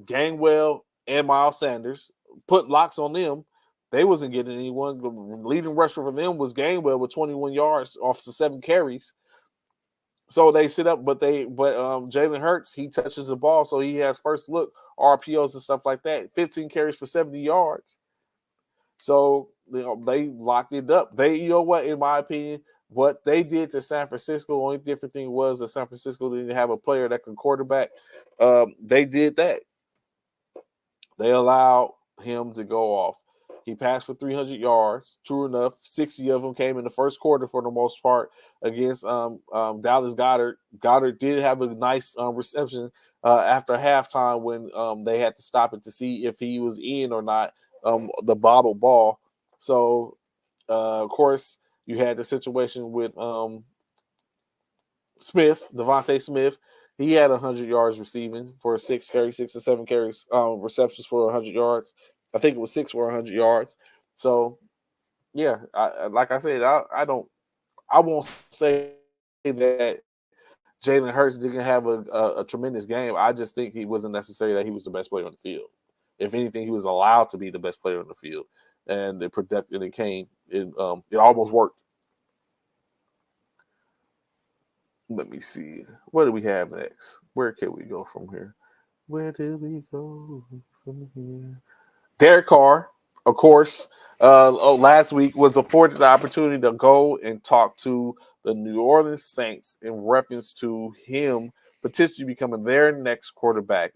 Speaker 2: Gainwell, and Miles Sanders. Put locks on them. They wasn't getting anyone. The leading rusher for them was Gainwell with 21 yards off the 7 carries. So they sit up, but Jalen Hurts, he touches the ball, so he has first look, RPOs and stuff like that. 15 carries for 70 yards. So they locked it up. In my opinion, what they did to San Francisco, only different thing was that San Francisco didn't have a player that could quarterback. They did that. They allowed him to go off. He passed for 300 yards. True enough, 60 of them came in the first quarter for the most part against Dallas Goedert. Goddard did have a nice reception after halftime when they had to stop it to see if he was in or not, the bobble ball. So, of course, you had the situation with Devontae Smith. He had 100 yards receiving for 6 or 7 carries, receptions for 100 yards. I think it was 6 for 100 yards. So, yeah, like I said, I won't say that Jalen Hurts didn't have a tremendous game. I just think he wasn't necessary that he was the best player on the field. If anything, he was allowed to be the best player on the field, and it produced and it came. It almost worked. Let me see. What do we have next? Where can we go from here? Where do we go from here? Derek Carr, of course, last week was afforded the opportunity to go and talk to the New Orleans Saints in reference to him potentially becoming their next quarterback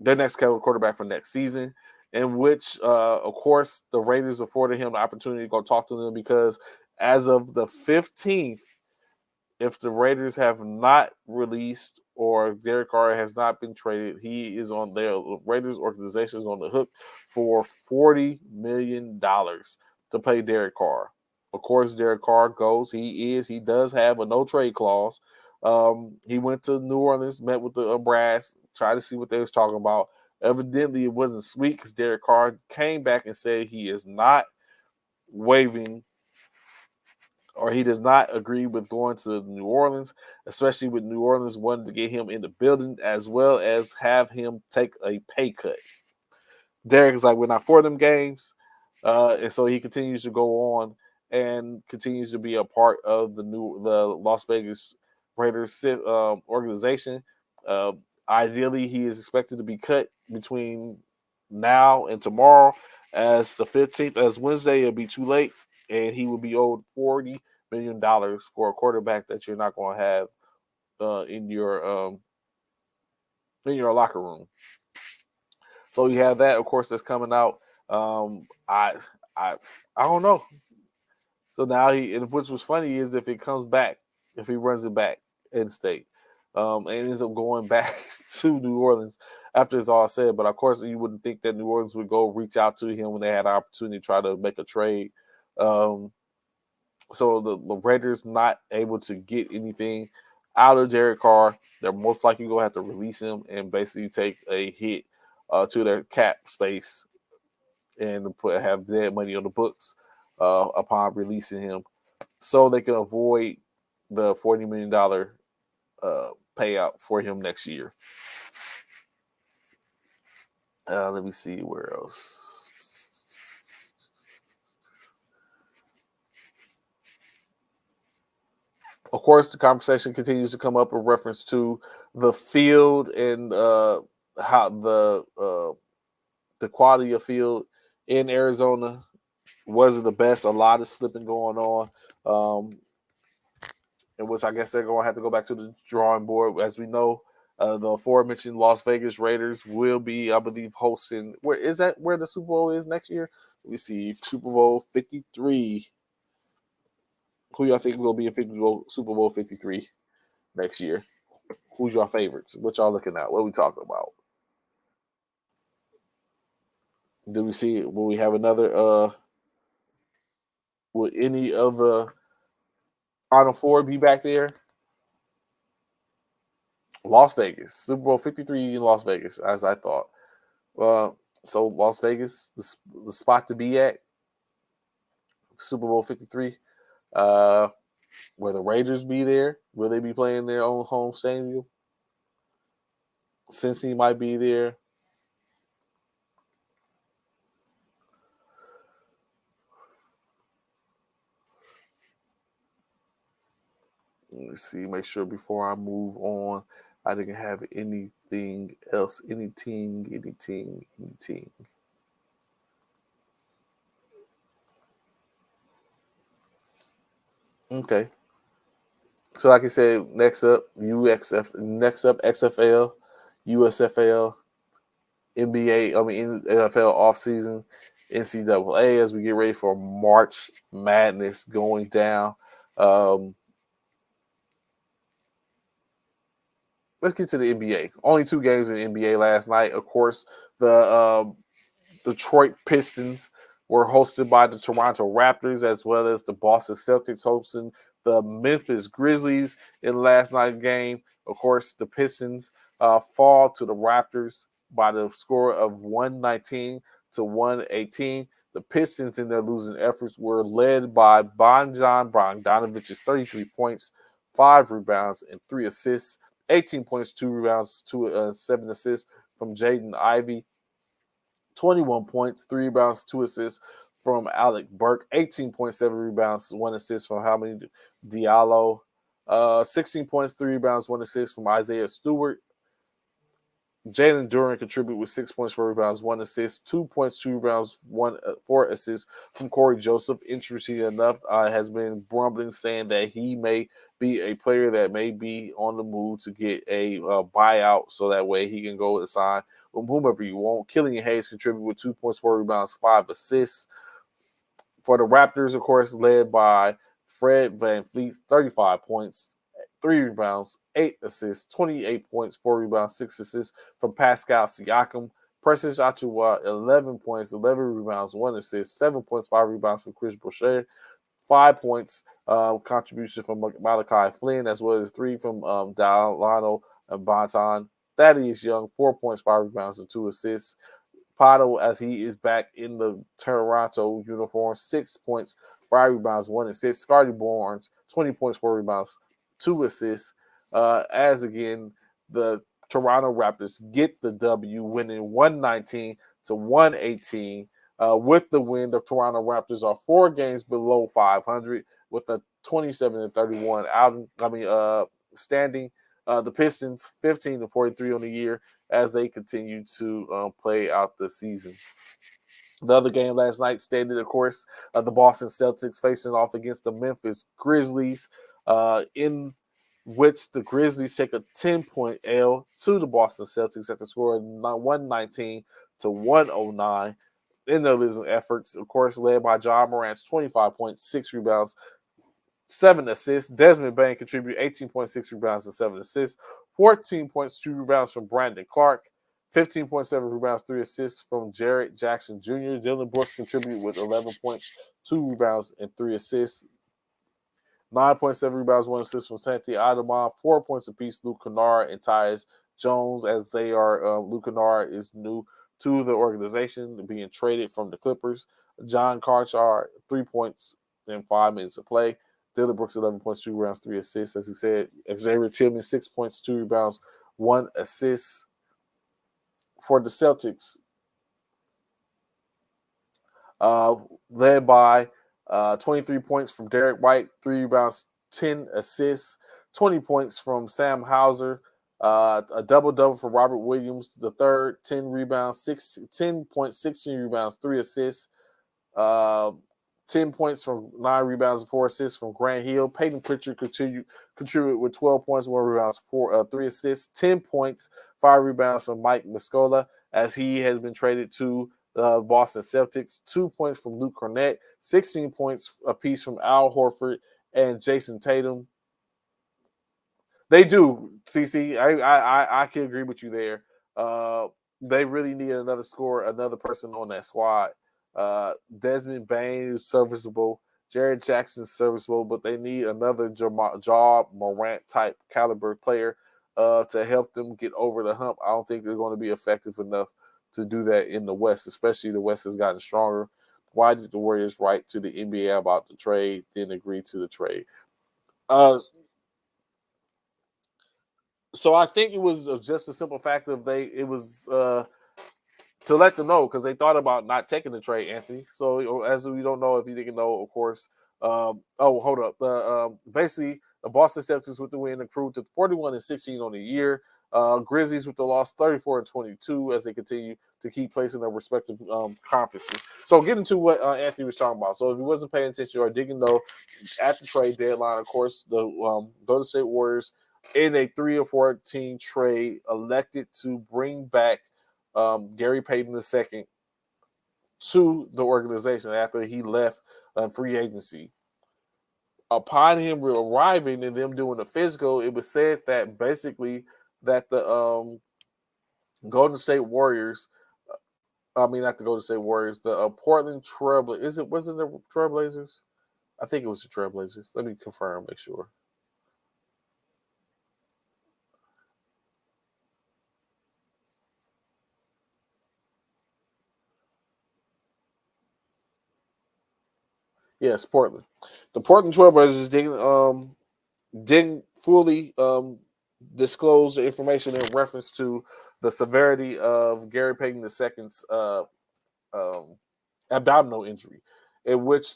Speaker 2: their next quarterback for next season, in which, of course, the Raiders afforded him the opportunity to go talk to them because as of the 15th, if the Raiders have not released or Derek Carr has not been traded, he is on their Raiders organization is on the hook for $40 million to pay Derek Carr. Of course, Derek Carr goes. He does have a no trade clause. He went to New Orleans, met with the brass, tried to see what they was talking about. Evidently, it wasn't sweet because Derek Carr came back and said he is not waiving or he does not agree with going to New Orleans, especially with New Orleans wanting to get him in the building as well as have him take a pay cut. Derek is like, we're not for them games. And so he continues to go on and continues to be a part of the Las Vegas Raiders organization. Ideally, he is expected to be cut between now and tomorrow. As the 15th, as Wednesday, it'll be too late, and he will be owed $40 million for a quarterback that you're not going to have in your locker room. So you have that, of course, that's coming out. I don't know. So now which was funny is if it comes back, if he runs it back in state, and ends up going back to New Orleans after it's all said. But of course, you wouldn't think that New Orleans would go reach out to him when they had an opportunity to try to make a trade. So the Raiders not able to get anything out of Derek Carr. They're most likely going to have to release him and basically take a hit to their cap space and have dead money on the books upon releasing him, so they can avoid the $40 million payout for him next year. Let me see where else. Of course, the conversation continues to come up in reference to the field and how the quality of field in Arizona wasn't the best. A lot of slipping going on, in which I guess they're going to have to go back to the drawing board. As we know, the aforementioned Las Vegas Raiders will be, I believe, hosting. Where the Super Bowl is next year? We see Super Bowl 53. Who y'all think will be in Super Bowl 53 next year? Who's your favorites? What y'all looking at? What are we talking about? Do we see? Will we have another? Will any of the Final Four be back there? Las Vegas, Super Bowl 53 in Las Vegas, as I thought. So Las Vegas, the spot to be at, Super Bowl 53. Will the Raiders be there? Will they be playing their own home stadium? Cincy might be there. Let me see. Make sure before I move on, I didn't have anything else. Anything. Okay. So like I said, next up XFL, USFL, NBA, NFL offseason, NCAA as we get ready for March Madness going down. Let's get to the NBA. Only 2 games in the NBA last night. Of course, the Detroit Pistons were hosted by the Toronto Raptors, as well as the Boston Celtics hosting the Memphis Grizzlies in last night's game. Of course, the Pistons fall to the Raptors by the score of 119 to 118. The Pistons in their losing efforts were led by Bojan Bogdanovich's 33 points, 5 rebounds, and 3 assists. 18 points, 2 rebounds, 7 assists from Jaden Ivey. 21 points, 3 rebounds, 2 assists from Alec Burke. 18.7 rebounds, 1 assist from Hamid Diallo. 16 points, 3 rebounds, 1 assist from Isaiah Stewart. Jalen Duren contributed with 6 points, 4 rebounds, 1 assist, 2 points, 2 rebounds, 4 assists from Corey Joseph. Interesting enough, has been grumbling saying that he may be a player that may be on the move to get a buyout so that way he can go and sign with whomever you want. Killian Hayes contributed with 2 points, 4 rebounds, 5 assists. For the Raptors, of course, led by Fred VanVleet, 35 points, 3 rebounds, 8 assists, 28 points, 4 rebounds, 6 assists from Pascal Siakam. Precious Achiuwa, 11 points, 11 rebounds, 1 assist, 7 points, 5 rebounds from Chris Boucher, 5 points contribution from Malachi Flynn, as well as 3 from Dalano and Bonton. Thaddeus Young, 4 points, 5 rebounds, and 2 assists. Pato, as he is back in the Toronto uniform, 6 points, 5 rebounds, 1 assist. Scotty Barnes, 20 points, 4 rebounds, 2 assists. As again, the Toronto Raptors get the W, winning 119 to 118. With the win, the Toronto Raptors are 4 games below 500 with a 27-31 standing. The Pistons 15-43 on the year as they continue to play out the season. The other game last night stated, of course, the Boston Celtics facing off against the Memphis Grizzlies, in which the Grizzlies take a 10-point L to the Boston Celtics at the score of 119 to 109 in their losing efforts. Of course, led by John Morant's 25 points, 6 rebounds, 7 assists. Desmond Bain contributed 18.6 rebounds and 7 assists. 14 points, 2 rebounds from Brandon Clark. 15.7 rebounds, 3 assists from Jarrett Jackson Jr. Dylan Brooks contributed with 11 points, 2 rebounds, and 3 assists. 9.7 rebounds, 1 assist from Santi Adama. 4 points apiece, Luke Kennard and Tyus Jones, as they are. Luke Kennard is new to the organization, being traded from the Clippers. John Karchar, 3 points in 5 minutes of play. Dylan Brooks, 11 points, 2 rebounds, 3 assists. As he said, Xavier Tillman, 6 points, 2 rebounds, 1 assist. For the Celtics, led by 23 points from Derek White, 3 rebounds, 10 assists, 20 points from Sam Hauser, a double-double for Robert Williams, the third, 10 rebounds, 10 points, 16 rebounds, 3 assists, 10 points from 9 rebounds and 4 assists from Grant Hill. Peyton Pritchard contributed with 12 points, 1 rebounds, 3 assists, 10 points, 5 rebounds from Mike Muscola, as he has been traded to Boston Celtics. 2 points from Luke Cornett, 16 points apiece from Al Horford and Jason Tatum. They do, CC. I can agree with you there. They really need another scorer, another person on that squad. Desmond Bain is serviceable. Jared Jackson is serviceable, but they need another Ja Morant type caliber player to help them get over the hump. I don't think they're going to be effective enough to do that in the West, especially the West has gotten stronger. Why did the Warriors write to the NBA about the trade, then agree to the trade? So I think it was just a simple fact of it was to let them know because they thought about not taking the trade, Anthony. So as we don't know, if you didn't know, of course. Hold up. Basically the Boston Celtics with the win improved to 41-16 on the year. Grizzlies with the loss 34-22 as they continue to keep placing their respective conferences. So getting to what Anthony was talking about. So if you wasn't paying attention or didn't know, at the trade deadline, of course, the Golden State Warriors in a 3 or 4 team trade elected to bring back Gary Payton II to the organization after he left free agency. Upon him arriving and them doing the physical, it was said that basically that the Golden State Warriors, not the Golden State Warriors, the Portland Trailblazers. Was it the Trailblazers? I think it was the Trailblazers. Let me confirm, make sure. Yes, Portland. The Portland Trailblazers didn't fully disclose the information in reference to the severity of Gary Payton II's abdominal injury, in which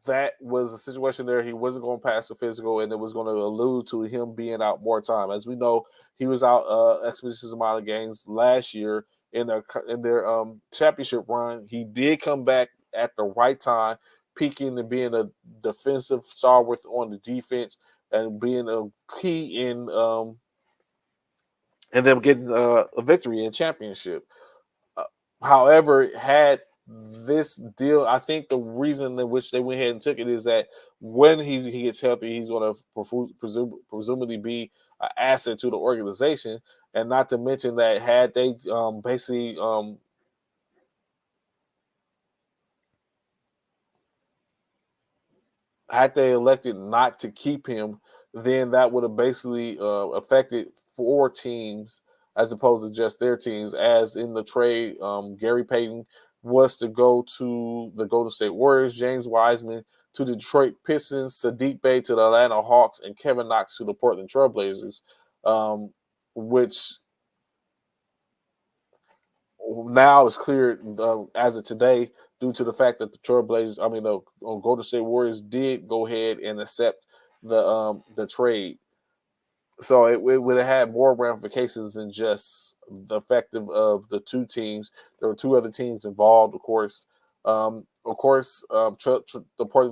Speaker 2: that was a situation there he wasn't going to pass the physical, and it was going to allude to him being out more time. As we know, he was out expeditious amount of games last year in their championship run. He did come back at the right time, peaking and being a defensive stalwart on the defense and being a key in and them getting a victory in championship. However, had this deal, I think the reason in which they went ahead and took it is that when he gets healthy, he's going to presumably be an asset to the organization, and not to mention that had they basically had they elected not to keep him, then that would have basically affected 4 teams as opposed to just their teams. As in the trade, Gary Payton was to go to the Golden State Warriors, James Wiseman to the Detroit Pistons, Sadiq Bey to the Atlanta Hawks, and Kevin Knox to the Portland Trailblazers, which now is clear as of today due to the fact that the Golden State Warriors did go ahead and accept the trade. So it would have had more ramifications than just the effective of the 2 teams. There were 2 other teams involved, of course. The Portland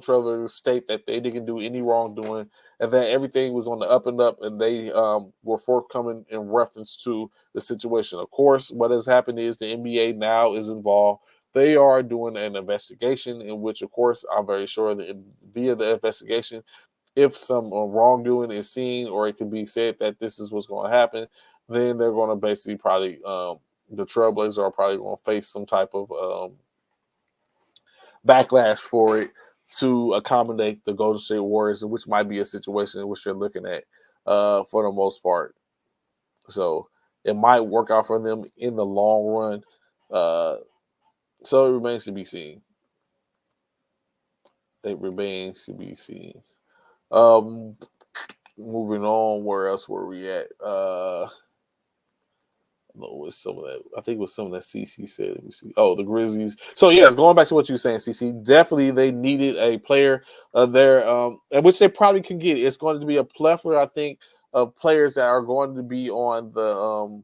Speaker 2: Trailblazers state that they didn't do any wrongdoing and that everything was on the up and up, and they were forthcoming in reference to the situation. Of course, what has happened is the NBA now is involved. They are doing an investigation in which, of course, I'm very sure that via the investigation, if some wrongdoing is seen or it can be said that this is what's going to happen, then they're going to basically probably the Trailblazers are probably going to face some type of backlash for it to accommodate the Golden State Warriors, which might be a situation in which they're looking at for the most part. So it might work out for them in the long run. So it remains to be seen. It remains to be seen. Moving on, where else were we at? With some of that, I think it was some of that CC said. Let me see. Oh, the Grizzlies. So yeah, going back to what you were saying, CC. Definitely, they needed a player there, which they probably can get. It's going to be a plethora, I think, of players that are going to be on the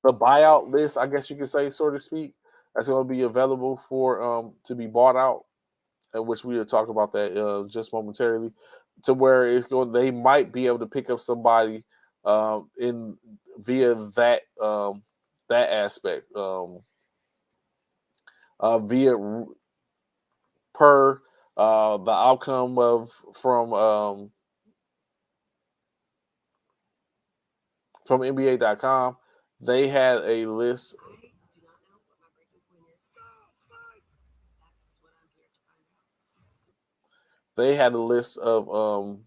Speaker 2: the buyout list, I guess you could say, so to speak. That's going to be available for to be bought out, which we will talk about that just momentarily. To where they might be able to pick up somebody in via that that aspect via per the outcome of from NBA.com. They had a list. They had a list of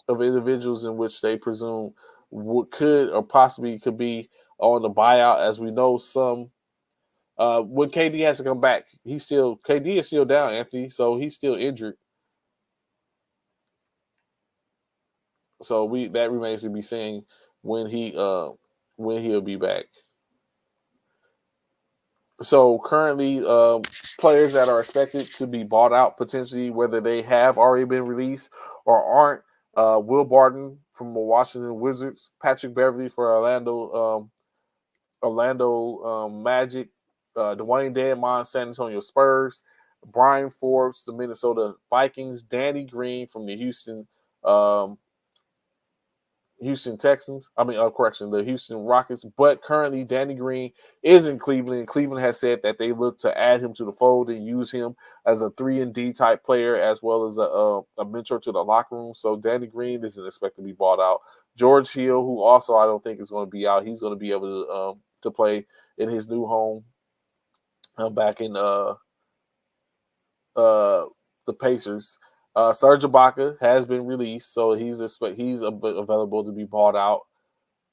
Speaker 2: individuals in which they presume could or possibly could be on the buyout. As we know, some when KD has to come back, KD is still down, Anthony, so he's still injured. So that remains to be seen when he'll be back. So currently, players that are expected to be bought out potentially, whether they have already been released or aren't, Will Barton from the Washington Wizards, Patrick Beverly for Orlando Magic, Dwayne Dedmon, San Antonio Spurs, Brian Forbes, the Minnesota Vikings, Danny Green from the Houston Texans. The Houston Rockets. But currently, Danny Green is in Cleveland, and Cleveland has said that they look to add him to the fold and use him as a 3-and-D type player, as well as a mentor to the locker room. So Danny Green isn't expected to be bought out. George Hill, who also I don't think is going to be out, he's going to be able to play in his new home back in the Pacers. Serge Ibaka has been released, so he's available to be bought out.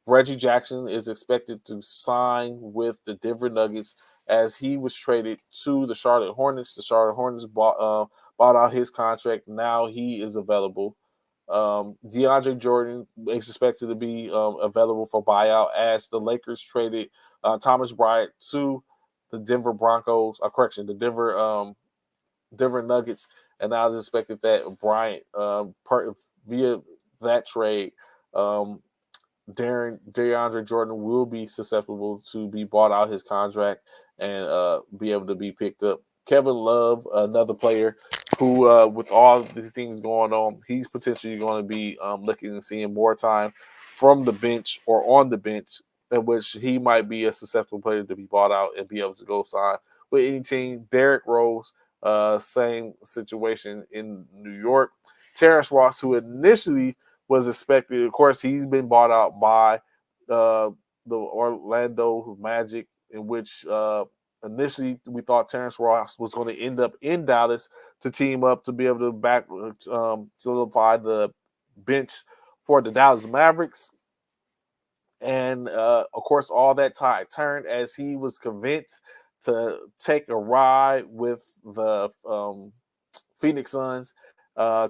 Speaker 2: Reggie Jackson is expected to sign with the Denver Nuggets as he was traded to the Charlotte Hornets. The Charlotte Hornets bought out his contract. Now he is available. DeAndre Jordan is expected to be available for buyout as the Lakers traded Thomas Bryant to the Denver Broncos. The Denver Nuggets, and now it's expected that Bryant, via that trade, DeAndre Jordan will be susceptible to be bought out his contract and be able to be picked up. Kevin Love, another player who, with all these things going on, he's potentially going to be looking and seeing more time from the bench or on the bench, in which he might be a susceptible player to be bought out and be able to go sign with any team. Derrick Rose, same situation in New York. Terrence Ross, who initially was expected. Of course, he's been bought out by the Orlando Magic, in which initially we thought Terrence Ross was going to end up in Dallas to team up to be able to solidify the bench for the Dallas Mavericks. And of course, all that tide turned as he was convinced to take a ride with the Phoenix Suns,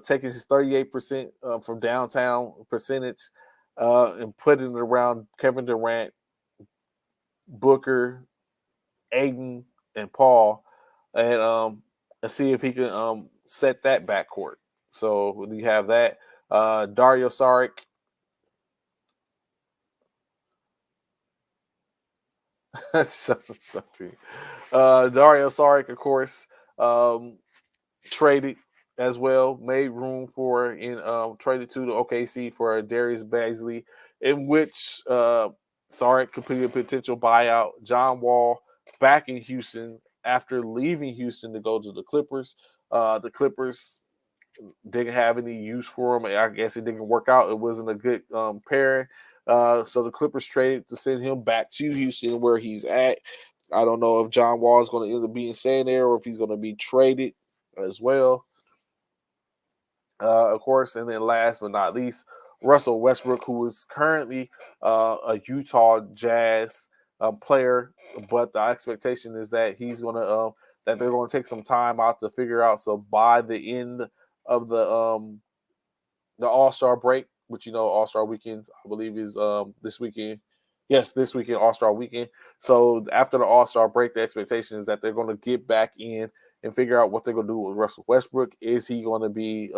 Speaker 2: taking his 38% from downtown percentage and putting it around Kevin Durant, Booker, Aiden, and Paul, and see if he can set that backcourt. So we have that. Dario Saric. Dario Saric, of course, traded as well, made room for traded to the OKC for Darius Bazley, in which Saric completed a potential buyout. John Wall back in Houston after leaving Houston to go to the Clippers. The Clippers didn't have any use for him. I guess it didn't work out. It wasn't a good pairing. So the Clippers traded to send him back to Houston where he's at. I don't know if John Wall is going to end up being staying there or if he's going to be traded as well. Of course, and then last but not least, Russell Westbrook, who is currently a Utah Jazz player, but the expectation is that he's going to that they're going to take some time out to figure out. So by the end of the All-Star break, which All-Star weekend, I believe is this weekend. Yes, this weekend, All-Star weekend. So after the All-Star break, the expectation is that they're going to get back in and figure out what they're going to do with Russell Westbrook. Is he going to be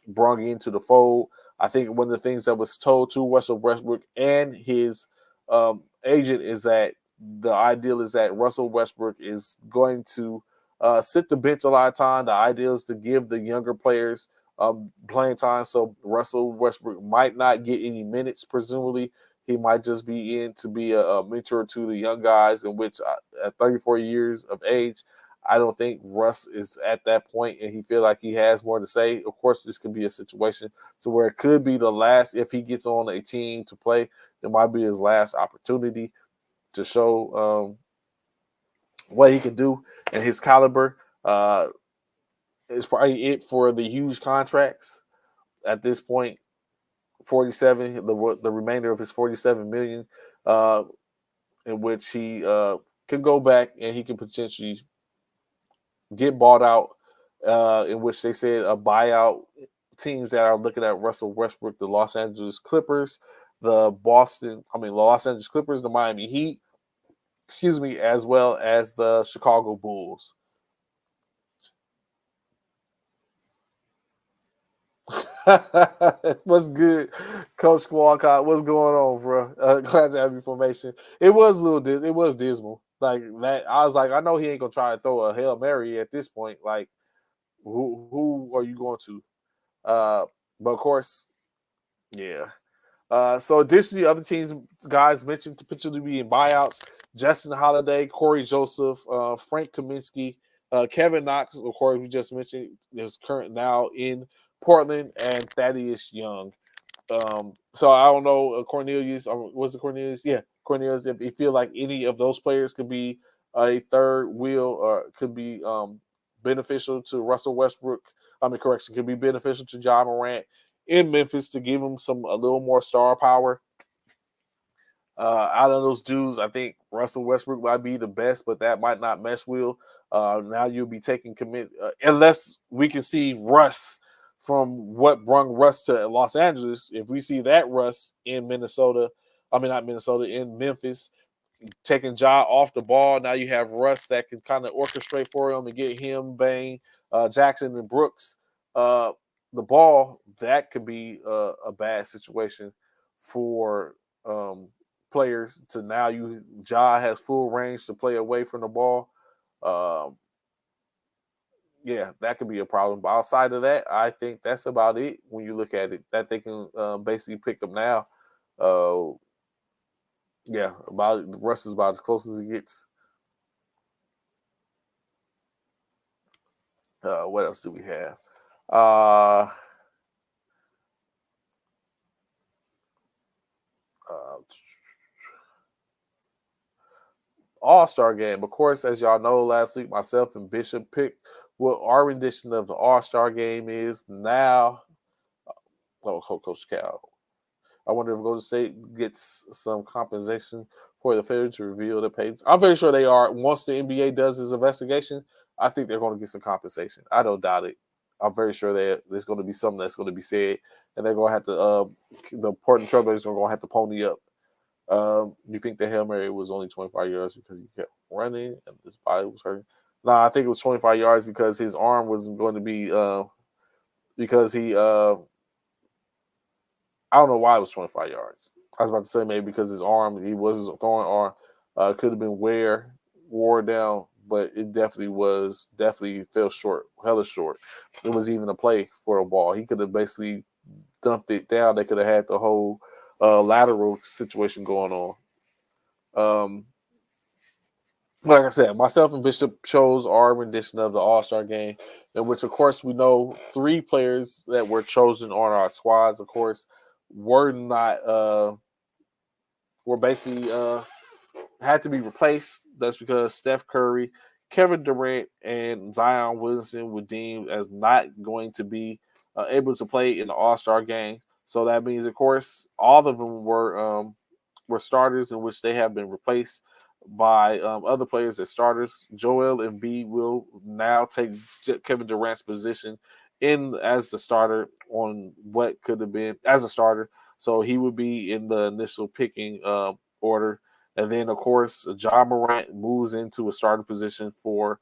Speaker 2: brought into the fold? I think one of the things that was told to Russell Westbrook and his agent is that the ideal is that Russell Westbrook is going to sit the bench a lot of time. The ideal is to give the younger players playing time. So Russell Westbrook might not get any minutes, presumably. He might just be in to be a mentor to the young guys, in which at 34 years of age, I don't think Russ is at that point and he feel like he has more to say. Of course, this could be a situation to where it could be the last, if he gets on a team to play, it might be his last opportunity to show what he can do and his caliber. Is probably it for the huge contracts at this point. 47, the remainder of his 47 million, in which he can go back and he can potentially get bought out, in which they said a buyout teams that are looking at Russell Westbrook, the Los Angeles Clippers, the Los Angeles Clippers, the Miami Heat, as well as the Chicago Bulls. What's good, Coach Walcott? What's going on, bro? Glad to have your formation. It was it was dismal. Like that, I was like, I know he ain't gonna try to throw a Hail Mary at this point. Like, who are you going to? But of course, yeah. So additionally, other teams, guys mentioned to potentially be in buyouts: Justin Holiday, Corey Joseph, Frank Kaminsky, Kevin Knox. Of course, we just mentioned is current now in Portland, and Thaddeus Young. So I don't know, Cornelius. Was it Cornelius? Yeah, Cornelius. If you feel like any of those players could be a third wheel, or could be beneficial to Russell Westbrook. Could be beneficial to John Morant in Memphis to give him a little more star power. Out of those dudes, I think Russell Westbrook might be the best, but that might not mesh well. Now you'll be taking unless we can see Russ from what brung Russ to Los Angeles. If we see that Russ in Minnesota, not Minnesota, in Memphis, taking Ja off the ball, now you have Russ that can kind of orchestrate for him and get him, Bane, Jackson, and Brooks the ball. That could be a bad situation for players to now Ja has full range to play away from the ball. Yeah, that could be a problem. But outside of that, I think that's about it when you look at it, that they can basically pick up now. Yeah, Russ is about as close as it gets. What else do we have? All-Star game. Of course, as y'all know, last week myself and Bishop picked what our rendition of the All-Star game is. Now, Coach Cal, I wonder if Golden State gets some compensation for the failure to reveal the page. I'm very sure they are. Once the NBA does this investigation, I think they're going to get some compensation. I don't doubt it. I'm very sure that there's going to be something that's going to be said, and they're going to have to. The Portland Trailblazers are going to have to pony up. You think the Hail Mary was only 25 yards because he kept running and his body was hurting? I think it was 25 yards because his arm was going to be because he I don't know why it was 25 yards. I was about to say maybe because his arm, he was his throwing arm, could have been wore down, but it definitely fell short, hella short. It was even a play for a ball. He could have basically dumped it down. They could have had the whole lateral situation going on. Like I said, myself and Bishop chose our rendition of the All-Star game, in which, of course, we know 3 players that were chosen on our squads, of course, were basically had to be replaced. That's because Steph Curry, Kevin Durant, and Zion Williamson were deemed as not going to be able to play in the All-Star game. So that means, of course, all of them were starters, in which they have been replaced by other players as starters. Joel Embiid will now take Kevin Durant's position as the starter on what could have been as a starter. So he would be in the initial picking order. And then, of course, John Morant moves into a starting position for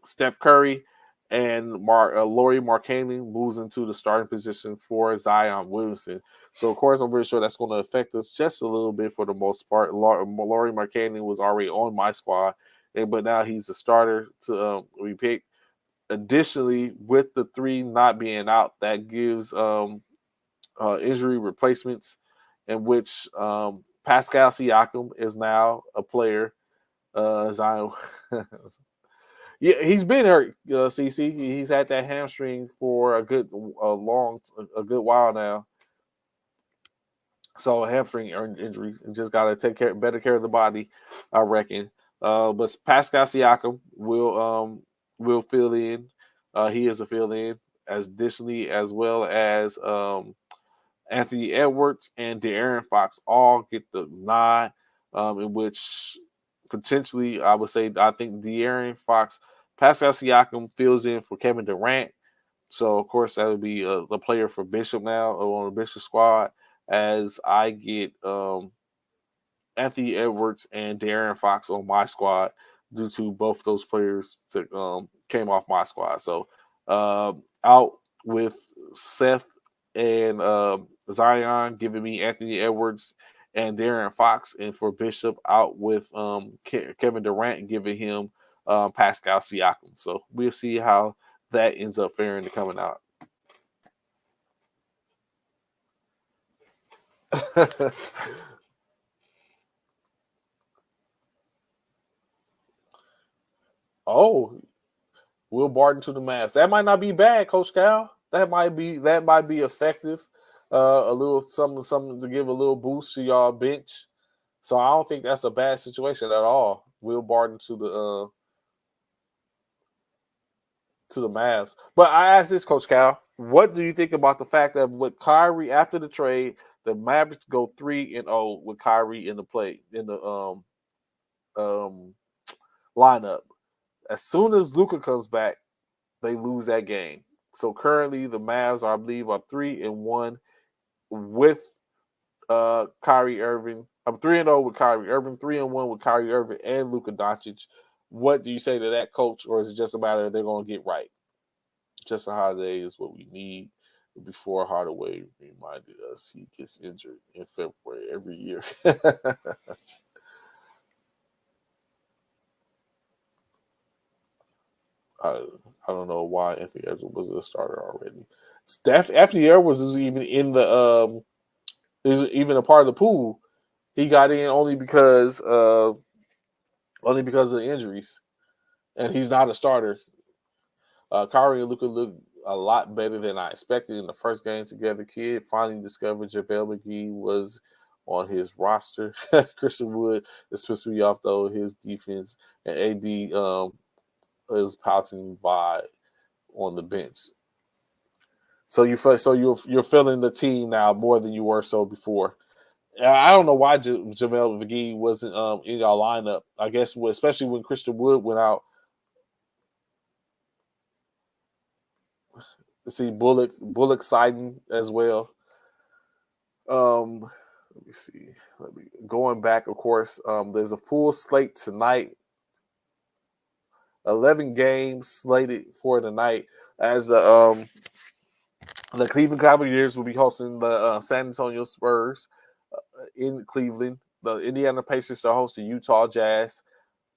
Speaker 2: Steph Curry, and Lauri Markkanen moves into the starting position for Zion Williamson. So, of course, I'm very sure that's going to affect us just a little bit for the most part. Lauri Markkanen was already on my squad, but now he's a starter to be picked. Additionally, with the 3 not being out, that gives injury replacements, in which Pascal Siakam is now a player. Zion, yeah, he's been hurt. CC, he's had that hamstring for a good while now. So a hamstring injury, and just got to better care of the body, I reckon. But Pascal Siakam will fill in. He is a fill in, as additionally as well as Anthony Edwards and De'Aaron Fox all get the nod, in which potentially I would say I think De'Aaron Fox, Pascal Siakam fills in for Kevin Durant. So of course that would be the player for Bishop now on the Bishop squad, as I get Anthony Edwards and De'Aaron Fox on my squad due to both those players that came off my squad. So out with Seth and Zion, giving me Anthony Edwards and De'Aaron Fox, and for Bishop out with Kevin Durant, giving him Pascal Siakam. So we'll see how that ends up faring to coming out. Oh, Will Barton to the Mavs. That might not be bad, Coach Cal. That might be effective. A little something to give a little boost to y'all bench. So I don't think that's a bad situation at all. Will Barton to the Mavs. But I asked this, Coach Cal, what do you think about the fact that with Kyrie after the trade, the Mavericks go 3-0 with Kyrie in the lineup? As soon as Luka comes back, they lose that game. So currently the Mavs, I believe, are 3-1 with Kyrie Irving. I'm 3-0 with Kyrie Irving, 3-1 with Kyrie Irving and Luka Doncic. What do you say to that, Coach, or is it just a matter of they're going to get right? Justin Holiday is what we need. Before Hardaway reminded us he gets injured in February every year. I don't know why Anthony Edwards was a starter already. Anthony Edwards is even in the is even a part of the pool. He got in only because of the injuries, and he's not a starter. Kyrie and Luka look a lot better than I expected in the first game together. Kid finally discovered JaVale McGee was on his roster. Christian Wood is supposed to be off though. His defense and AD is pouting by on the bench. So you're feeling the team now more than you were so before. I don't know why JaVale McGee wasn't in your lineup. I guess especially when Christian Wood went out. See Bullock siding as well. Let me see. Going back, of course. There's a full slate tonight. 11 games slated for tonight, as the Cleveland Cavaliers will be hosting the San Antonio Spurs in Cleveland. The Indiana Pacers to host the Utah Jazz.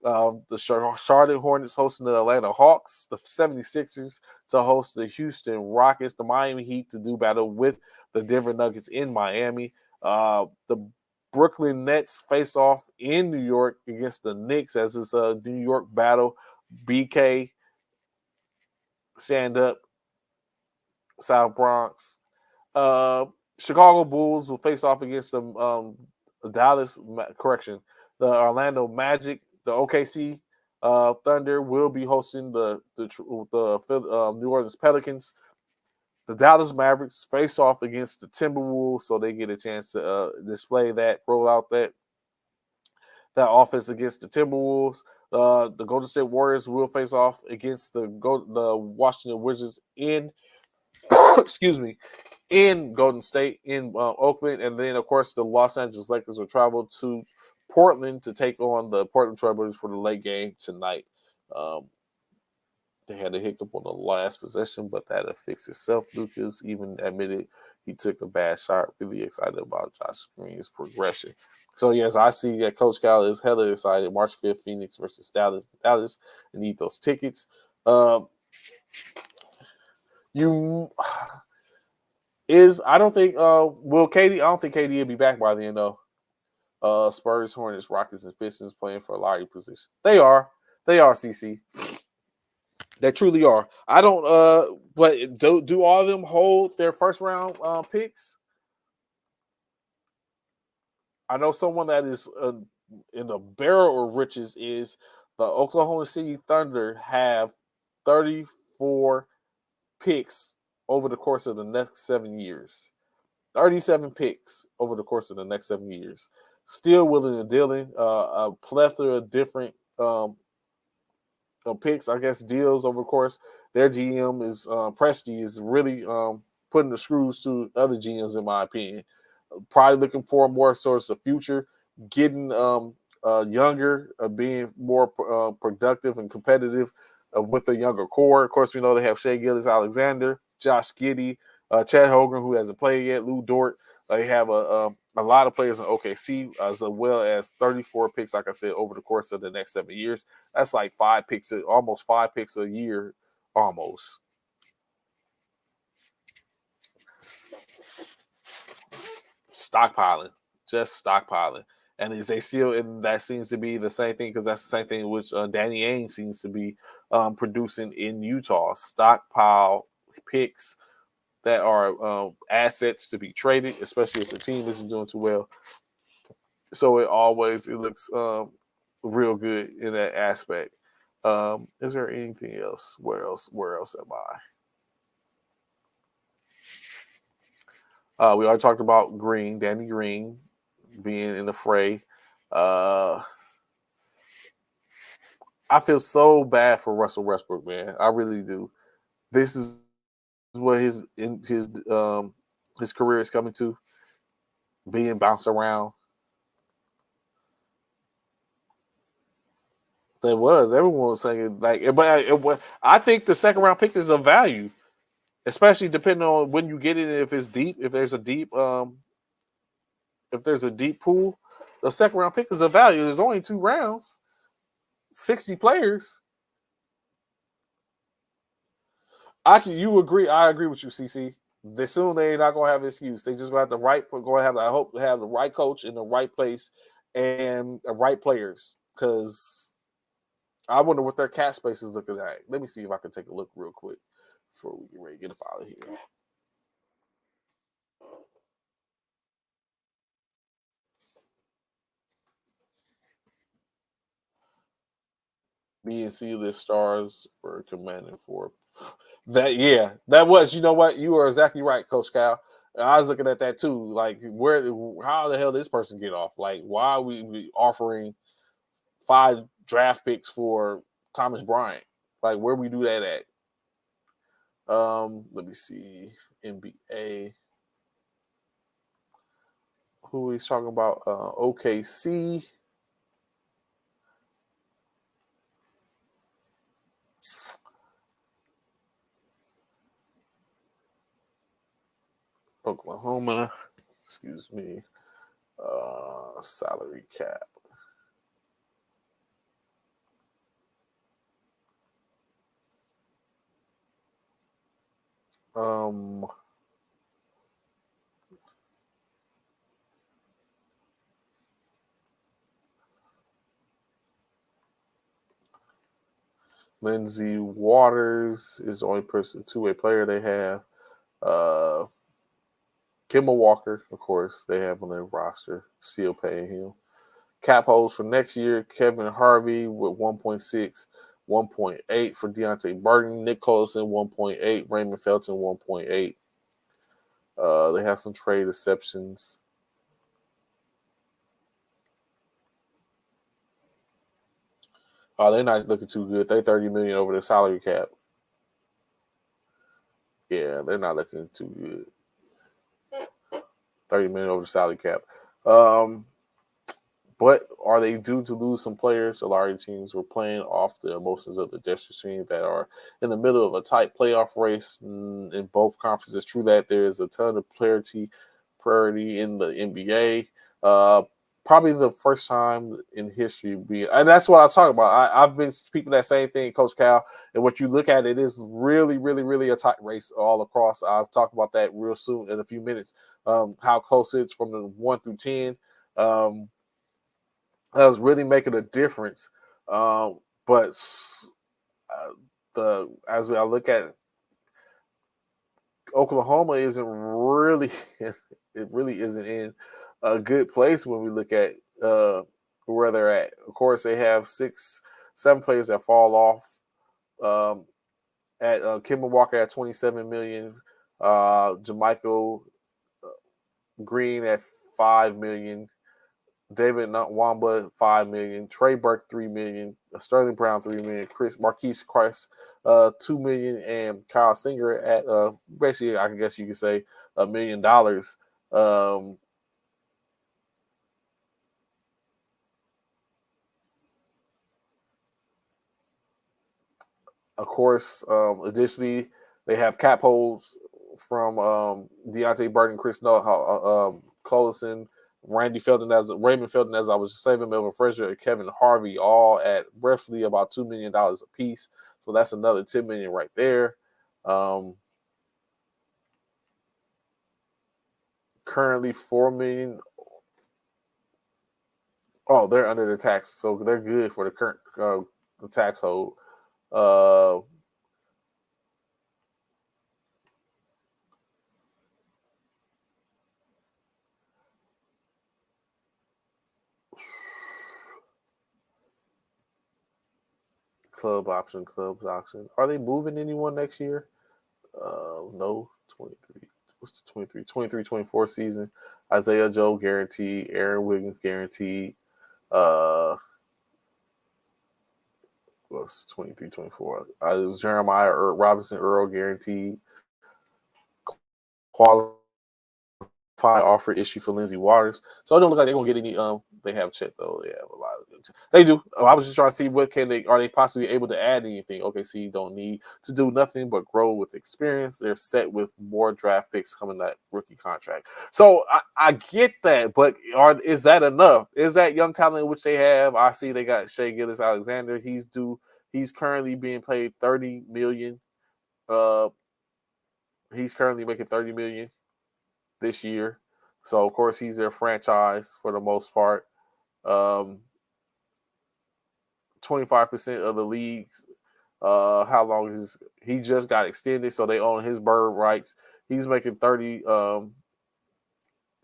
Speaker 2: The Charlotte Hornets hosting the Atlanta Hawks. The 76ers to host the Houston Rockets. The Miami Heat to do battle with the Denver Nuggets in Miami. The Brooklyn Nets face off in New York against the Knicks, as it's a New York battle. BK, stand up, South Bronx. Chicago Bulls will face off against the the Orlando Magic. The OKC Thunder will be hosting the New Orleans Pelicans. The Dallas Mavericks face off against the Timberwolves, so they get a chance to roll out that offense against the Timberwolves. The Golden State Warriors will face off against the Washington Wizards in in Golden State, in Oakland. And then, of course, the Los Angeles Lakers will travel to Portland to take on the Portland Trailblazers for the late game tonight. They had a hiccup on the last possession, but that'll fix itself. Lucas even admitted he took a bad shot. Really excited about Josh Green's progression. So, yes, I see that Coach Cal is hella excited. March 5th, Phoenix versus Dallas. Dallas, and need those tickets. I don't think will KD. I don't think KD will be back by then though. Spurs, Hornets, Rockets, and Pistons playing for a lottery position. They are. CC. They truly are. I don't. But do all of them hold their first round picks? I know someone that is in the barrel of riches is the Oklahoma City Thunder have 34 picks over the course of the next 7 years. 37 picks over the course of the next 7 years. Still willing and dealing a plethora of different picks, I guess, deals over the course. Their GM is Presti is really putting the screws to other GMs, in my opinion. Probably looking for more towards the future, getting younger, being more productive and competitive with a younger core. Of course, we know they have Shea Gilgeous-Alexander, Josh Giddey, Chad Hogan, who hasn't played yet, Lou Dort. They have a lot of players in OKC, as well as 34 picks, like I said, over the course of the next 7 years. That's like almost 5 picks a year, almost. Stockpiling, just stockpiling. And is they still, and that seems to be the same thing, because that's the same thing which Danny Ainge seems to be producing in Utah. Stockpile picks that are assets to be traded, especially if the team isn't doing too well. So it looks real good in that aspect. Is there anything else? Where else am I? We already talked about Danny Green being in the fray. I feel so bad for Russell Westbrook, man. I really do. This is what his career is coming to, being bounced around. Everyone was saying but I think the second round pick is of value, especially depending on when you get it. If it's deep, if there's a deep pool, the second round pick is of value. There's only 2 rounds, 60 players. You agree? I agree with you, CC. Soon they're not gonna have an excuse. They just gonna have the right. I hope to have the right coach in the right place and the right players. Because I wonder what their cap space is looking like. Let me see if I can take a look real quick before we get ready to get up out of here. B and C list stars were commanded for that. Yeah, that was. You know what? You are exactly right, Coach Cal. I was looking at that too. Like, how the hell did this person get off? Like, why are we offering 5 draft picks for Thomas Bryant? Like, where we do that at? Let me see. NBA. Who he's talking about? OKC. Oklahoma. Excuse me. Salary cap. Lindsey Waters is the only person, 2-way player they have. Kemba Walker, of course, they have on their roster, still paying him. Cap holds for next year, Kevin Harvey with 1.6, 1.8 for Deontay Burton, Nick Collison 1.8, Raymond Felton 1.8. They have some trade exceptions. Oh, they're not looking too good. They're $30 million over the salary cap. Yeah, they're not looking too good. $30 million over the salary cap. But are they due to lose some players? A lot of teams were playing off the emotions of the Destiny team that are in the middle of a tight playoff race in both conferences. It's true that there is a ton of priority in the NBA. probably the first time in history and that's what I was talking about. I've been speaking that same thing, Coach Cal, and what you look at it is really, really, really a tight race all across. I'll talk about that real soon in a few minutes. How close it's from the 1 through 10. That was really making a difference. But as I look at Oklahoma isn't really it really isn't in a good place when we look at where they're at. Of course, they have 7 players that fall off. At Kemba Walker at 27 million, Jermichael Green at 5 million, David Nwamba 5 million, Trey Burke 3 million, Sterling Brown 3 million, Marquise Christ 2 million, and Kyle Singer at basically I guess you could say $1 million. Of course, additionally, they have cap holds from Deontay Burton, Chris Collison, Raymond Felton, as I was just saying, Melvin Frazier, and Kevin Harvey, all at roughly about $2 million a piece. So that's another $10 million right there. Currently $4 million. Oh, they're under the tax, so they're good for the current tax hold. Clubs option. Are they moving anyone next year? No. 23. What's the 23? 23-24 season. Isaiah Joe guaranteed. Aaron Wiggins guaranteed. What's 23-24? Jeremiah Robinson Earl guaranteed. Qualified offer issue for Lindsey Waters. So it don't look like they're gonna get any. They have Chet though. They have a lot of. They do. I was just trying to see are they possibly able to add anything? OKC don't need to do nothing but grow with experience. They're set with more draft picks coming that rookie contract. So I get that, but is that enough? Is that young talent which they have? I see they got Shai Gilgeous-Alexander. He's currently being paid $30 million. He's currently making $30 million this year. So, of course, he's their franchise for the most part. 25% of the leagues. How long is he just got extended? So they own his bird rights. He's making 30.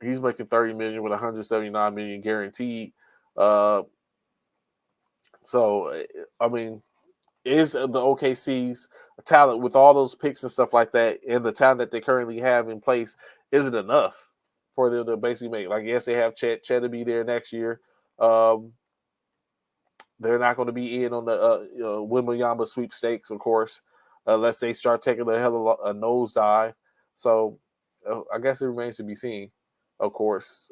Speaker 2: He's making 30 million with 179 million guaranteed. So I mean, is the OKC's talent with all those picks and stuff like that, and the talent that they currently have in place, is it enough for them to basically make? Like, yes, they have Chet to be there next year. They're not going to be in on the Wembanyama sweepstakes, of course, unless they start taking a hell of a nosedive. So I guess it remains to be seen, of course.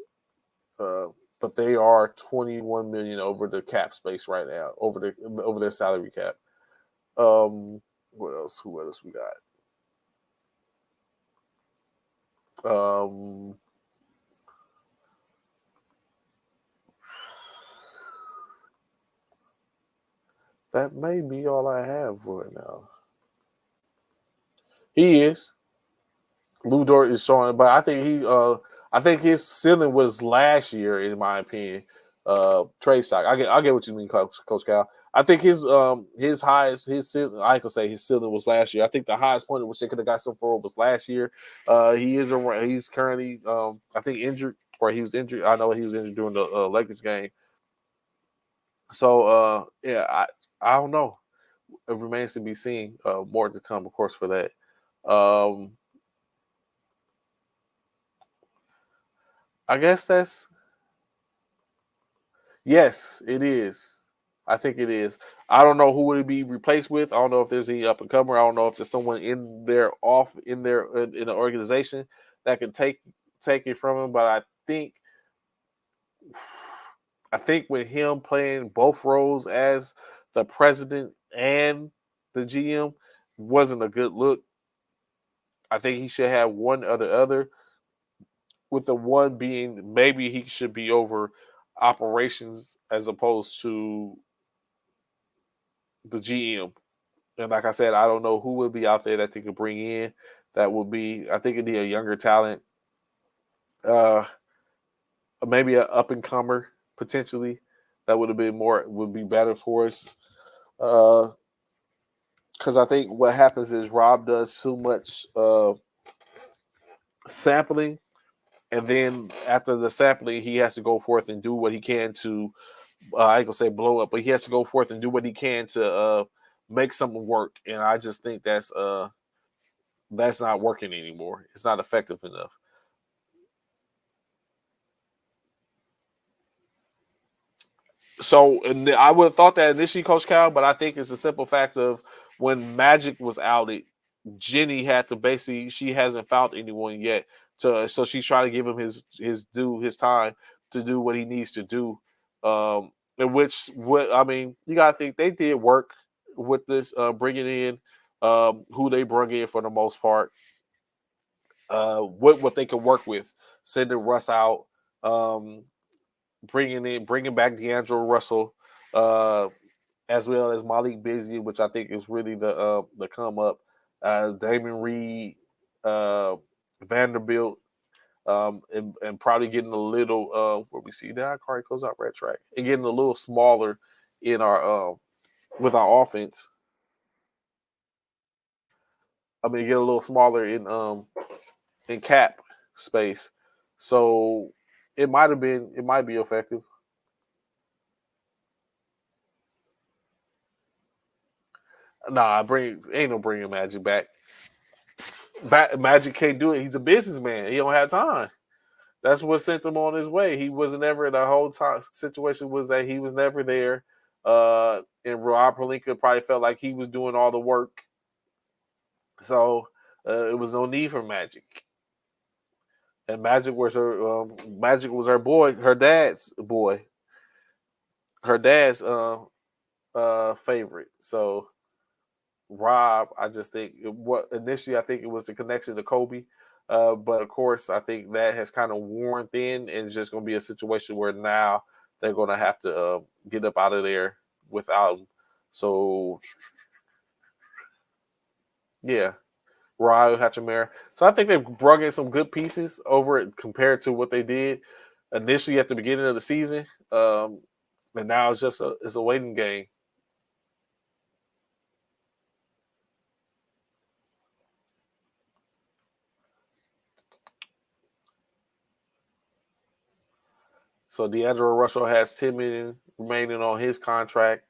Speaker 2: But they are 21 million over the cap space right now, over their salary cap. What else? Who else we got? That may be all I have right now. He is. Lou Dort is showing, but I think his ceiling was last year, in my opinion. Trade stock. I get what you mean, Coach Cal. I think his ceiling, I could say his ceiling was last year. I think the highest point at which they could have got some for was last year. He's currently I think injured, or he was injured. I know he was injured during the Lakers game. So yeah, I don't know. It remains to be seen. More to come, of course, for that. I guess that's yes, it is. I think it is. I don't know who would it be replaced with. I don't know if there's any up and comer. I don't know if there's someone in the organization that can take it from him. But I think with him playing both roles as the president and the GM wasn't a good look. I think he should have one or the other, with the one being maybe he should be over operations as opposed to the GM. And like I said, I don't know who would be out there that they could bring in. That would be, I think it'd be a younger talent, uh, maybe an up and comer potentially. That would be better for us. Because I think what happens is Rob does too much sampling, and then after the sampling, he has to go forth and do what he can to I ain't gonna say blow up, but he has to go forth and do what he can to make something work. And I just think that's not working anymore. It's not effective enough. So, and I would have thought that initially, Coach Cal, but I think it's a simple fact of when Magic was outed, Jenny had to basically she hasn't found anyone yet so she's trying to give him his time to do what he needs to do. In which what I mean, you gotta think they did work with this bringing in who they brought in for the most part. What they could work with, sending Russ out, um, bringing back D'Angelo Russell, uh, as well as Malik Busy, which I think is really the come up, as Damon Reed, uh, Vanderbilt, and probably getting a little where we see that Kari goes out red track and getting a little smaller in our with our offense. I mean, get a little smaller in cap space, so it might be effective. Nah, ain't no bringing Magic back. Magic can't do it. He's a businessman. He don't have time. That's what sent him on his way. He wasn't ever the whole time situation was that he was never there. And Rob Pelinka probably felt like he was doing all the work. So it was no need for Magic. And Magic was her boy, her dad's boy, her dad's favorite. So Rob, I just think what initially I think it was the connection to Kobe, but of course I think that has kind of worn thin, and it's just going to be a situation where now they're going to have to get up out of there without him. So yeah, Ryo Hachimura. So I think they've brought in some good pieces over it compared to what they did initially at the beginning of the season, and now it's a waiting game. So D'Angelo Russell has $10 million remaining on his contract.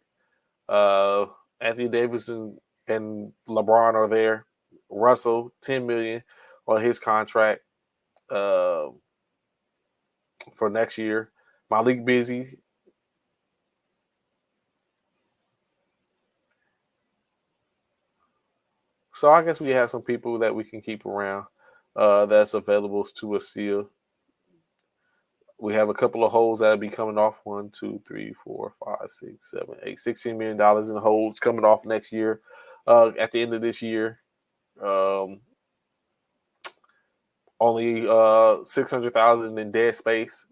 Speaker 2: Uh, Anthony Davis and LeBron are there. Russell, $10 million on his contract uh, for next year. Malik Busy. So I guess we have some people that we can keep around that's available to us still. We have a couple of holes that'll be coming off. 1, 2, 3, 4, 5, 6, 7, 8, $16 million in holds coming off next year. At the end of this year. Only 600,000 in dead space.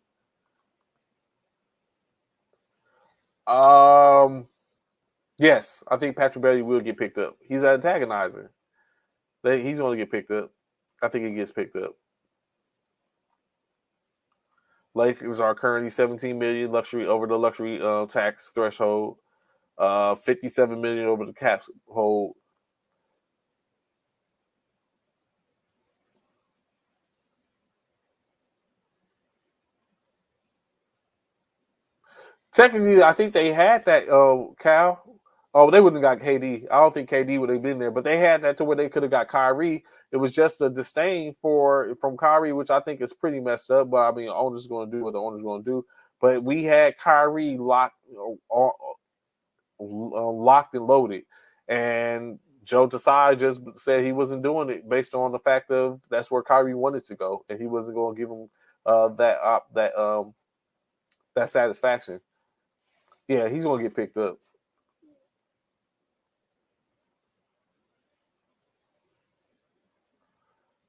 Speaker 2: Yes, I think Patrick Bailey will get picked up. He's an antagonizer. He's going to get picked up. I think he gets picked up. Lakers are currently 17 million luxury over the luxury tax threshold. 57 million over the cap hold. Technically, I think they had that. Cal. Oh, they wouldn't have got KD. I don't think KD would have been there, but they had that to where they could have got Kyrie. It was just a disdain from Kyrie, which I think is pretty messed up. But I mean, owner's going to do what the owner's going to do. But we had Kyrie locked and loaded, and Joe Tsai just said he wasn't doing it based on the fact of that's where Kyrie wanted to go, and he wasn't going to give him that satisfaction. Yeah, he's going to get picked up.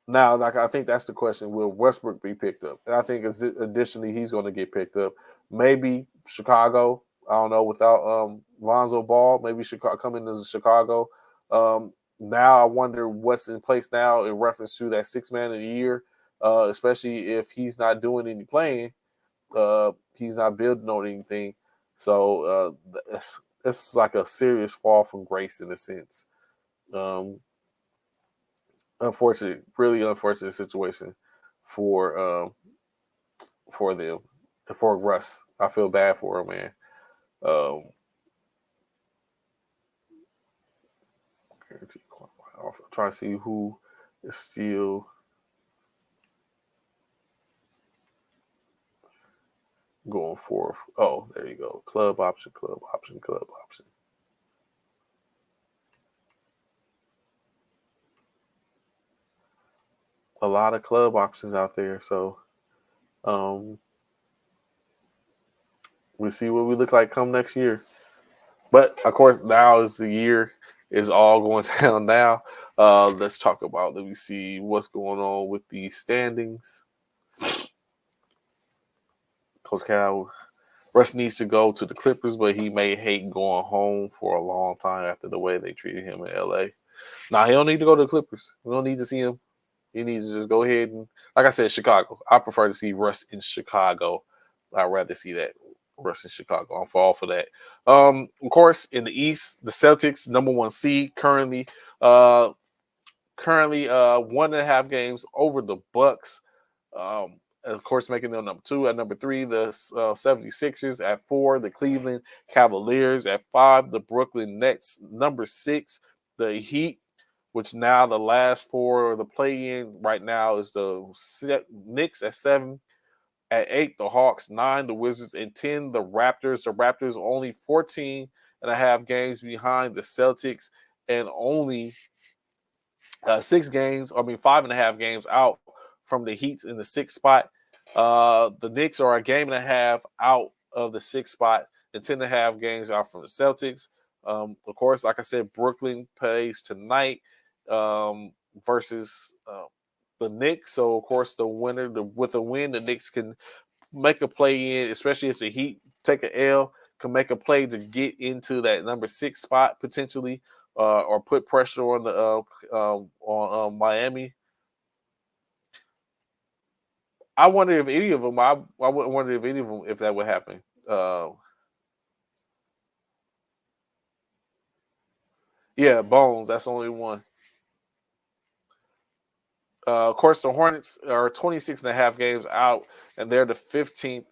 Speaker 2: Now, like I think that's the question: will Westbrook be picked up? And I think additionally he's going to get picked up. Maybe Chicago. I don't know without Lonzo Ball. Maybe Chicago coming to Chicago. Now I wonder what's in place now in reference to that 6 man of the year, especially if he's not doing any playing. He's not building on anything. So it's like a serious fall from grace in a sense. Um, Unfortunate, really unfortunate situation for them and for Russ. I feel bad for him, man. Um, I'm trying to see who is still going for. Oh, there you go. Club option, club option, club option. A lot of club options out there, so um, we see what we look like come next year. But of course, now is the year is all going down now. Let's talk about. Let me see what's going on with the standings. Coach Cal, Russ needs to go to the Clippers, but he may hate going home for a long time after the way they treated him in LA. Nah, he don't need to go to the Clippers. We don't need to see him. He needs to just go ahead and, like I said, Chicago. I prefer to see Russ in Chicago. I'd rather see that Russ in Chicago. I'm for all for that. Of course, in the East, the Celtics, number 1 seed, currently 1.5 games over the Bucks. Of course, making them number 2. At number 3, the 76ers. At 4, the Cleveland Cavaliers. At 5, the Brooklyn Nets. Number 6, the Heat, which now the last 4 of the play-in right now is the Knicks at 7. At 8, the Hawks. 9, the Wizards. And 10, the Raptors. The Raptors only 14.5 games behind the Celtics and only 5.5 games out from the Heat in the 6th spot. The Knicks are a game and a half out of the 6th spot and 10.5 games out from the Celtics. Of course, like I said, Brooklyn plays tonight versus the Knicks. So, of course, the winner, with a win, the Knicks can make a play in, especially if the Heat take an L, can make a play to get into that number 6 spot potentially, or put pressure on the on Miami. I wonder if any of them. I wouldn't wonder if any of them if that would happen. Yeah, Bones. That's the only one. Of course, the Hornets are 26.5 games out, and they're the 15th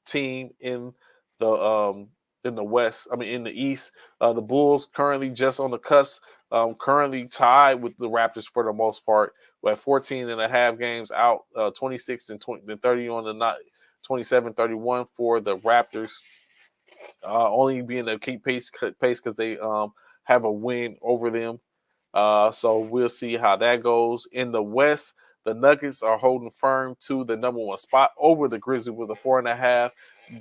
Speaker 2: team in the West. I mean, in the East. The Bulls currently just on the cusp, currently tied with the Raptors for the most part, with 14.5 games out, 26 and 30 on the night, 27-31 for the Raptors. Only being able to keep pace because they have a win over them. So we'll see how that goes. In the West, the Nuggets are holding firm to the number 1 spot over the Grizzlies with a 4.5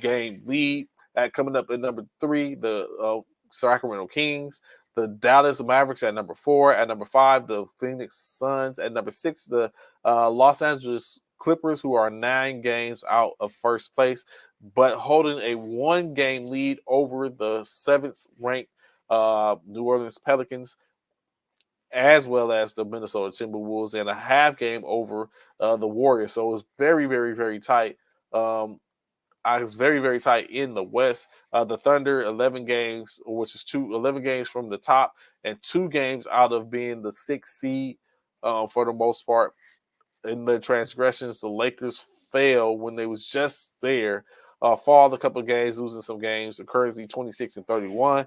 Speaker 2: game lead. Coming up at number 3, the Sacramento Kings. The Dallas Mavericks at number 4. At number 5, the Phoenix Suns. At number 6, the Los Angeles Clippers, who are 9 games out of first place, but holding a 1-game lead over the 7th ranked New Orleans Pelicans, as well as the Minnesota Timberwolves, and a half game over the Warriors. So it was very, very, very tight. It's very, very tight in the West. The Thunder, 11 games, which is 11 games from the top, and 2 games out of being the 6th seed for the most part. In the transgressions, the Lakers fell when they was just there. Fall a couple of games, losing some games. Currently 26-31.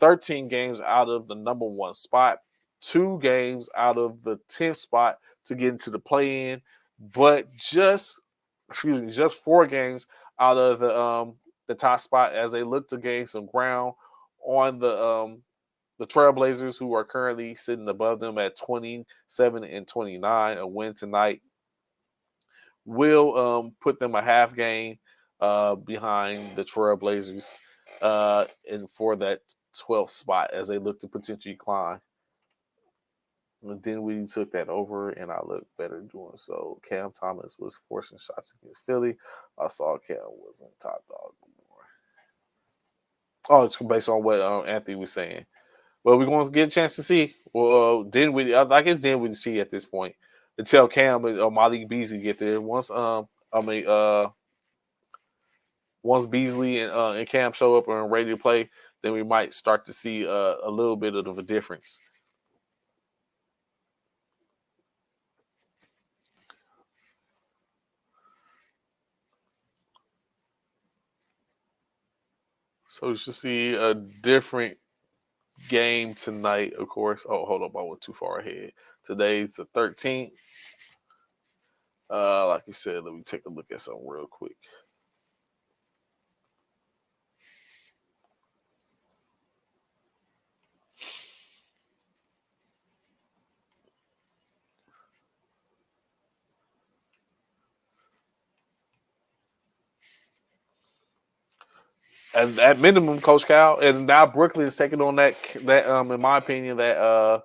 Speaker 2: 13 games out of the number 1 spot. 2 games out of the 10th spot to get into the play-in, but just 4 games out of the top spot as they look to gain some ground on the Trailblazers, who are currently sitting above them at 27-29. A win tonight will put them a half game behind the Trailblazers and for that 12th spot as they look to potentially climb. And then we took that over, and I looked better doing so. Cam Thomas was forcing shots against Philly. I saw Cam wasn't top dog anymore. Oh, it's based on what Anthony was saying. Well, we're going to get a chance to see. Well, I guess we see at this point until Cam and Malik Beasley get there. Once Beasley and Cam show up and are ready to play, then we might start to see a little bit of a difference. So we should see a different game tonight, of course. Oh, hold up, I went too far ahead. Today's the 13th. Like you said, let me take a look at something real quick. At minimum, Coach Cal, and now Brooklyn is taking on that in my opinion that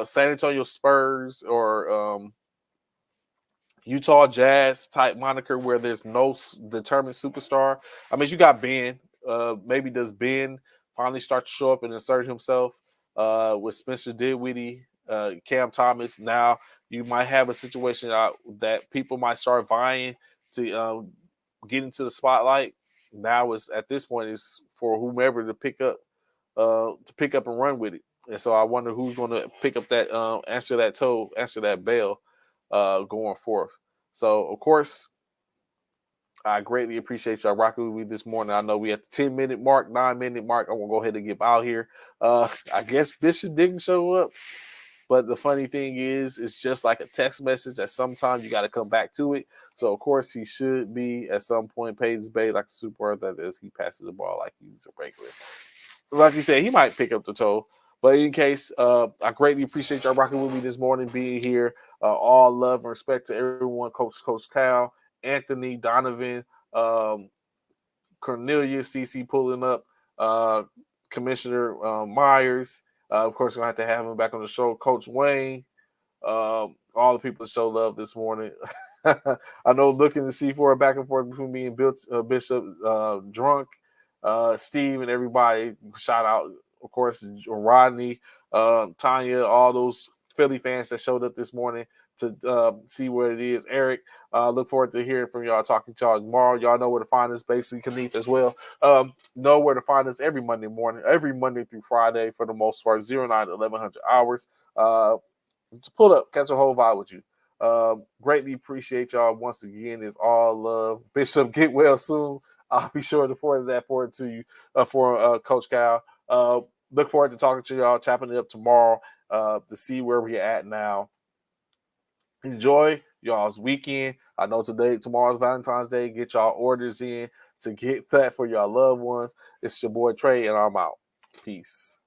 Speaker 2: San Antonio Spurs or Utah Jazz type moniker where there's no determined superstar. I mean, you got Ben. Maybe does Ben finally start to show up and insert himself with Spencer Dinwiddie, Cam Thomas? Now you might have a situation that people might start vying to get into the spotlight. Now it's at this point is for whomever to pick up and run with it. And so I wonder who's going to pick up that answer that bell going forth. So of course, I greatly appreciate y'all rocking with me this morning. I know we at the 10-minute mark, 9-minute mark. I'm gonna go ahead and get out here. I guess Bishop didn't show up. But the funny thing is, it's just like a text message that sometimes you got to come back to it. So, of course, he should be at some point paid his bay like a super that is. He passes the ball like he's a regular. Like you said, he might pick up the toe. But in case, I greatly appreciate y'all rocking with me this morning, being here. All love and respect to everyone, Coach Cal, Anthony, Donovan, Cornelius, CC pulling up, Commissioner Myers. Of course, we're going to have him back on the show. Coach Wayne, all the people that show love this morning. I know looking to see for a back and forth between me and Bishop, Drunk, Steve, and everybody. Shout out, of course, Rodney, Tanya, all those Philly fans that showed up this morning to see what it is. Eric, look forward to hearing from y'all, talking to y'all tomorrow. Y'all know where to find us, basically, Kenneth as well. Know where to find us every Monday morning, every Monday through Friday for the most part, 09 to 1100 hours. Just pull up, catch a whole vibe with you. Greatly appreciate y'all once again. It's all love. Bishop, get well soon. I'll be sure to forward to you for Coach Cal. Look forward to talking to y'all, chopping it up tomorrow to see where we're at now. Enjoy y'all's weekend. I know tomorrow's Valentine's Day. Get y'all orders in to get that for y'all loved ones. It's your boy Trey, and I'm out. Peace.